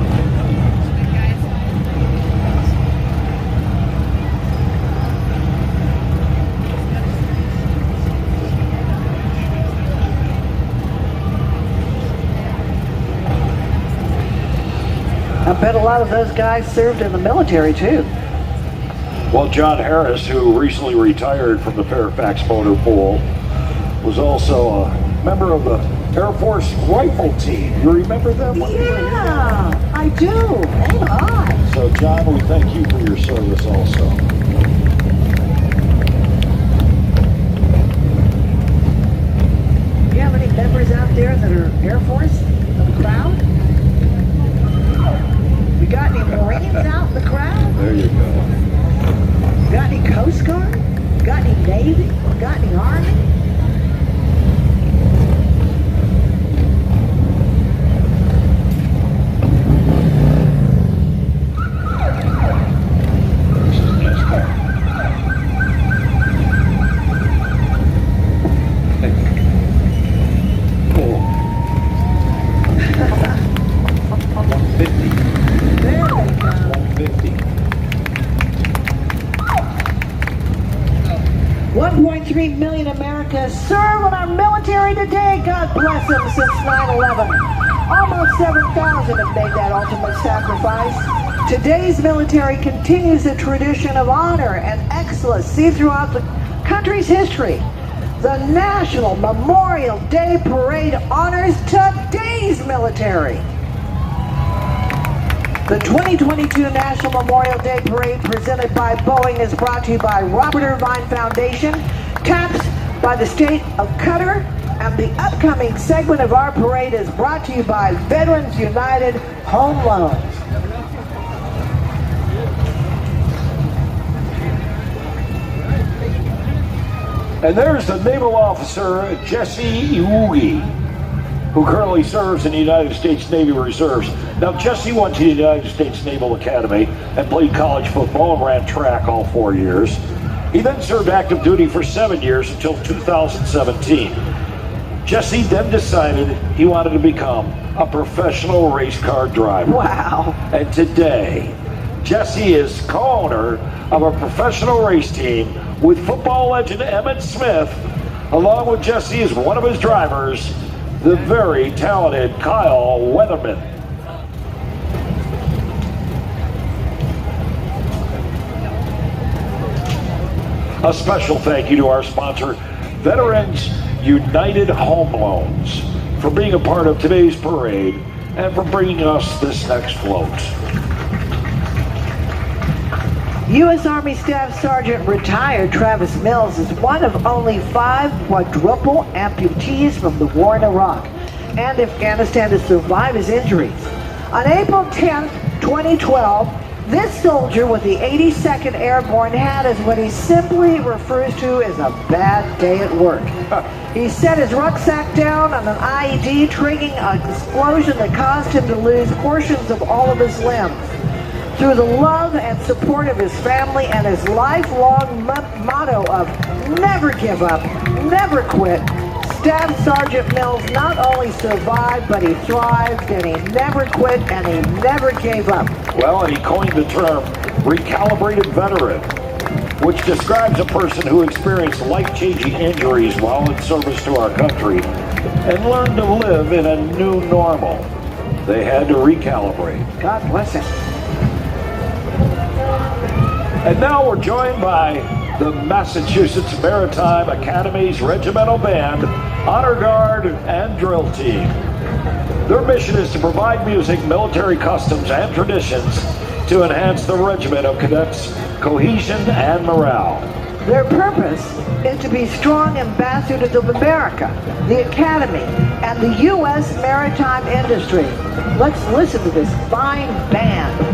M: I bet a lot of those guys served in the military too.
L: Well, John Harris, who recently retired from the Fairfax Motor Pool, was also a member of the Air Force Rifle Team. You remember them?
M: Yeah, I do. Ain't I?
L: So, John, we thank you for your service also.
M: Do you have any members out there that are Air Force in the crowd? We got any Marines out in the crowd?
L: There you go.
M: Got any Coast Guard? Got any Navy? Got any Army? 1.3 million Americans serve in our military today. God bless them since 9/11. Almost 7,000 have made that ultimate sacrifice. Today's military continues the tradition of honor and excellence seen throughout the country's history. The National Memorial Day Parade honors today's military. The 2022 National Memorial Day Parade presented by Boeing is brought to you by Robert Irvine Foundation, TAPS by the state of Qatar, and the upcoming segment of our parade is brought to you by Veterans United Home Loans.
L: And there's the naval officer, Jesse Iwugi, who currently serves in the United States Navy Reserves. Now, Jesse went to the United States Naval Academy and played college football and ran track all 4 years. He then served active duty for 7 years until 2017. Jesse then decided he wanted to become a professional race car driver.
M: Wow.
L: And today, Jesse is co-owner of a professional race team with football legend Emmitt Smith. Along with Jesse as one of his drivers, the very talented Kyle Weatherman. A special thank you to our sponsor, Veterans United Home Loans, for being a part of today's parade and for bringing us this next float.
M: U.S. Army Staff Sergeant retired Travis Mills is one of only 5 quadruple amputees from the war in Iraq and Afghanistan to survive his injuries. On April 10, 2012, this soldier with the 82nd Airborne had is what he simply refers to as a bad day at work. He set his rucksack down on an IED, triggering an explosion that caused him to lose portions of all of his limbs. Through the love and support of his family and his lifelong motto of never give up, never quit, Staff Sergeant Mills not only survived, but he thrived, and he never quit, and he never gave up.
L: Well, and he coined the term recalibrated veteran, which describes a person who experienced life-changing injuries while in service to our country and learned to live in a new normal. They had to recalibrate.
M: God bless him.
L: And now we're joined by the Massachusetts Maritime Academy's Regimental Band, Honor Guard, and Drill Team. Their mission is to provide music, military customs, and traditions to enhance the regiment of cadets' cohesion and morale.
M: Their purpose is to be strong ambassadors of America, the Academy, and the U.S. maritime industry. Let's listen to this fine band.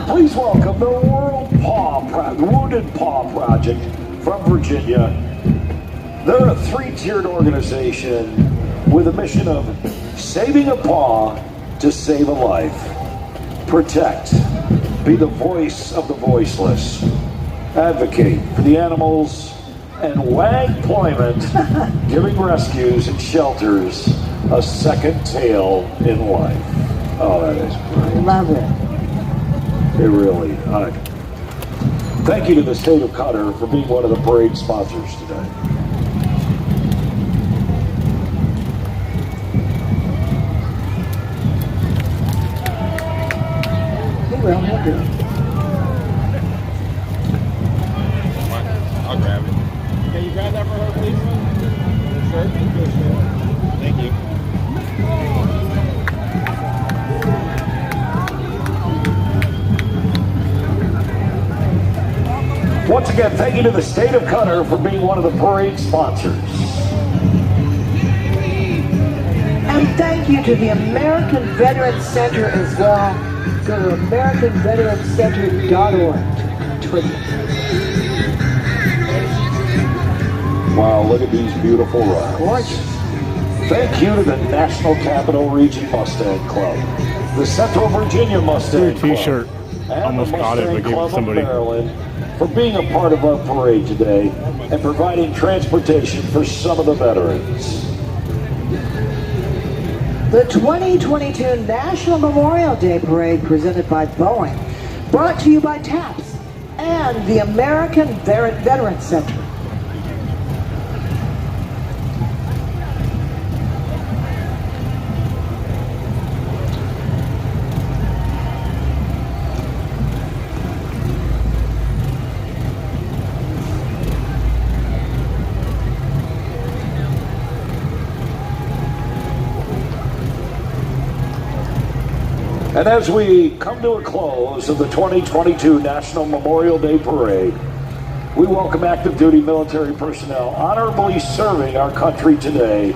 L: Please welcome the Wounded Paw Project from Virginia. They're a 3-tiered organization with a mission of saving a paw to save a life. Protect. Be the voice of the voiceless. Advocate for the animals and WAG employment, giving rescues and shelters a second tail in life. Oh, that is great.
M: Love it.
L: It really. Thank you to the state of Qatar for being one of the parade sponsors today.
M: will, he'll do.
J: I'll grab it. Can you grab that for her, please? Sure. Thank you.
L: Once again, thank you to the state of Qatar for being one of the parade sponsors.
M: And thank you to the American Veterans Center as well. Go to AmericanVeteransCenter.org to contribute.
L: Wow, look at these beautiful rides.
M: Gorgeous.
L: Thank you to the National Capital Region Mustang Club, the Central Virginia Mustang Club,
B: T-shirt.
L: and
B: Almost
L: the
B: got it,
L: Mustang
B: but gave it
L: Club
B: to somebody.
L: of Maryland for being a part of our parade today and providing transportation for some of the veterans.
M: The 2022 National Memorial Day Parade presented by Boeing, brought to you by TAPS and the American Veterans Center.
L: And as we come to a close of the 2022 National Memorial Day Parade, we welcome active duty military personnel honorably serving our country today,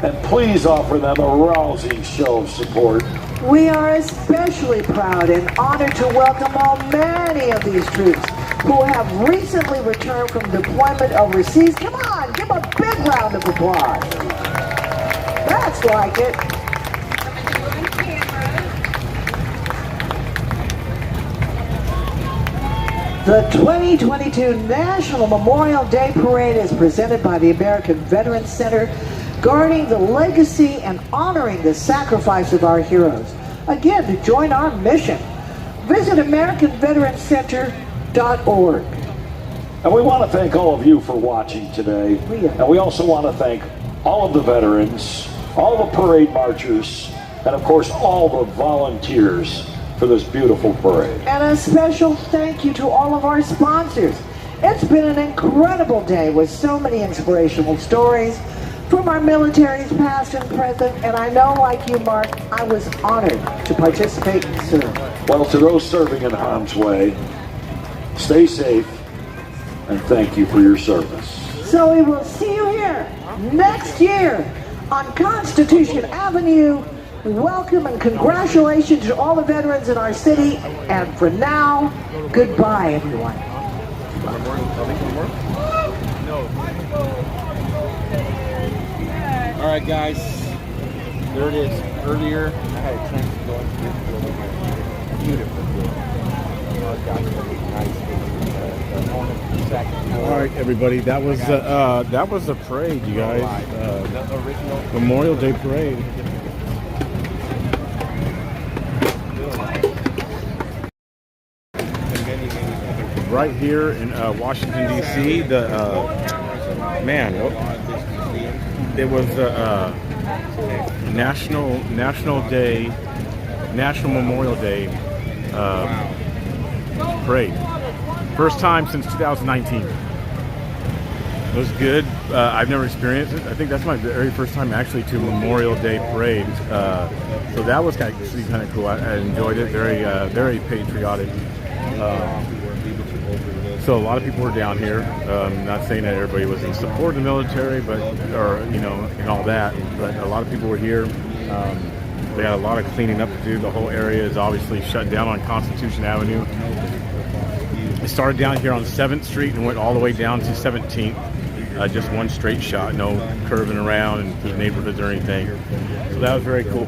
L: and please offer them a rousing show of support.
M: We are especially proud and honored to welcome many of these troops who have recently returned from deployment overseas. Come on, give a big round of applause. That's like it. The 2022 National Memorial Day Parade is presented by the American Veterans Center, guarding the legacy and honoring the sacrifice of our heroes. Again, to join our mission, visit AmericanVeteransCenter.org.
L: And we want to thank all of you for watching today. And we also want to thank all of the veterans, all the parade marchers, and of course all the volunteers for this beautiful parade.
M: And a special thank you to all of our sponsors. It's been an incredible day with so many inspirational stories from our militaries past and present, and I know, like you, Mark, I was honored to participate and serve.
L: Well, to those serving in harm's way, stay safe, and thank you for your service.
M: So we will see you here next year on Constitution Avenue. Welcome and congratulations to all the veterans in our city. And for now, goodbye, everyone.
J: All right, guys. There it is. Earlier, I had a chance to go into this building. Beautiful building.
B: All right, everybody. That was the parade, you guys. Memorial Day parade. Right here in Washington D.C. It was National Memorial Day parade. First time since 2019. It was good. I've never experienced it. I think that's my very first time actually to a Memorial Day parade. So that was actually kind of cool. I enjoyed it. Very patriotic. So a lot of people were down here. Not saying that everybody was in support of the military, and all that. But a lot of people were here. They had a lot of cleaning up to do. The whole area is obviously shut down on Constitution Avenue. It started down here on 7th Street and went all the way down to 17th. Just one straight shot, no curving around and through neighborhoods or anything. So that was very cool.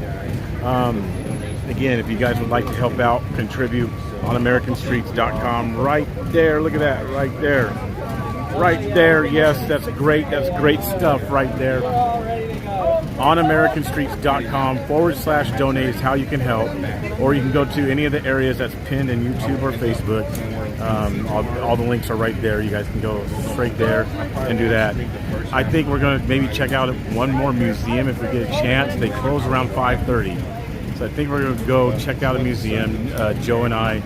B: Again, if you guys would like to help out, contribute on AmericanStreets.com. Right there, look at that, right there. Right there, yes, that's great stuff right there. On AmericanStreets.com/donate is how you can help. Or you can go to any of the areas that's pinned in YouTube or Facebook. All the links are right there. You guys can go straight there and do that. I think we're going to maybe check out one more museum if we get a chance. They close around 5:30. So I think we're going to go check out the museum, Joe and I,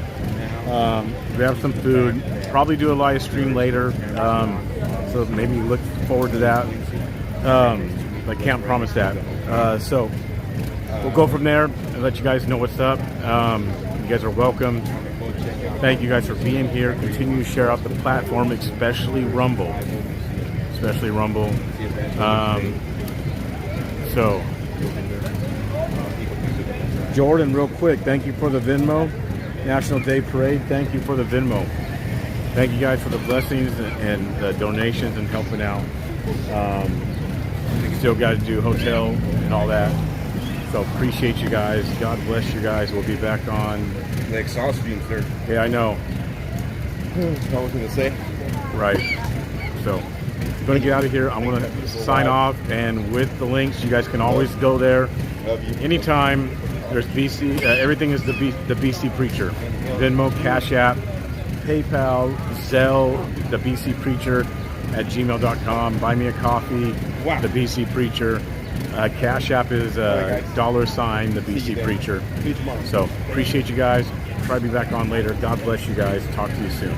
B: grab some food, probably do a live stream later. So maybe look forward to that. I can't promise that. So we'll go from there and let you guys know what's up. You guys are welcome. Thank you guys for being here. Continue to share out the platform, especially Rumble. So, Jordan, real quick, thank you for the Venmo. National Day Parade, thank you for the Venmo. Thank you guys for the blessings and the donations and helping out. Still got to do hotel and all that. So appreciate you guys. God bless you guys. We'll be back on
J: the exhaust fumes there.
B: Yeah, I know.
J: I was gonna say.
B: Right. So I'm gonna get out of here. I'm gonna sign off, and with the links, you guys can always go there anytime. There's BC. Everything is the BC Preacher. Venmo, Cash App, PayPal, Zelle, TheBCPreacher at gmail.com. Buy me a coffee.
J: Wow.
B: The BC Preacher. Cash App is $, the BC Preacher. So appreciate you guys. Try to be back on later. God bless you guys. Talk to you soon.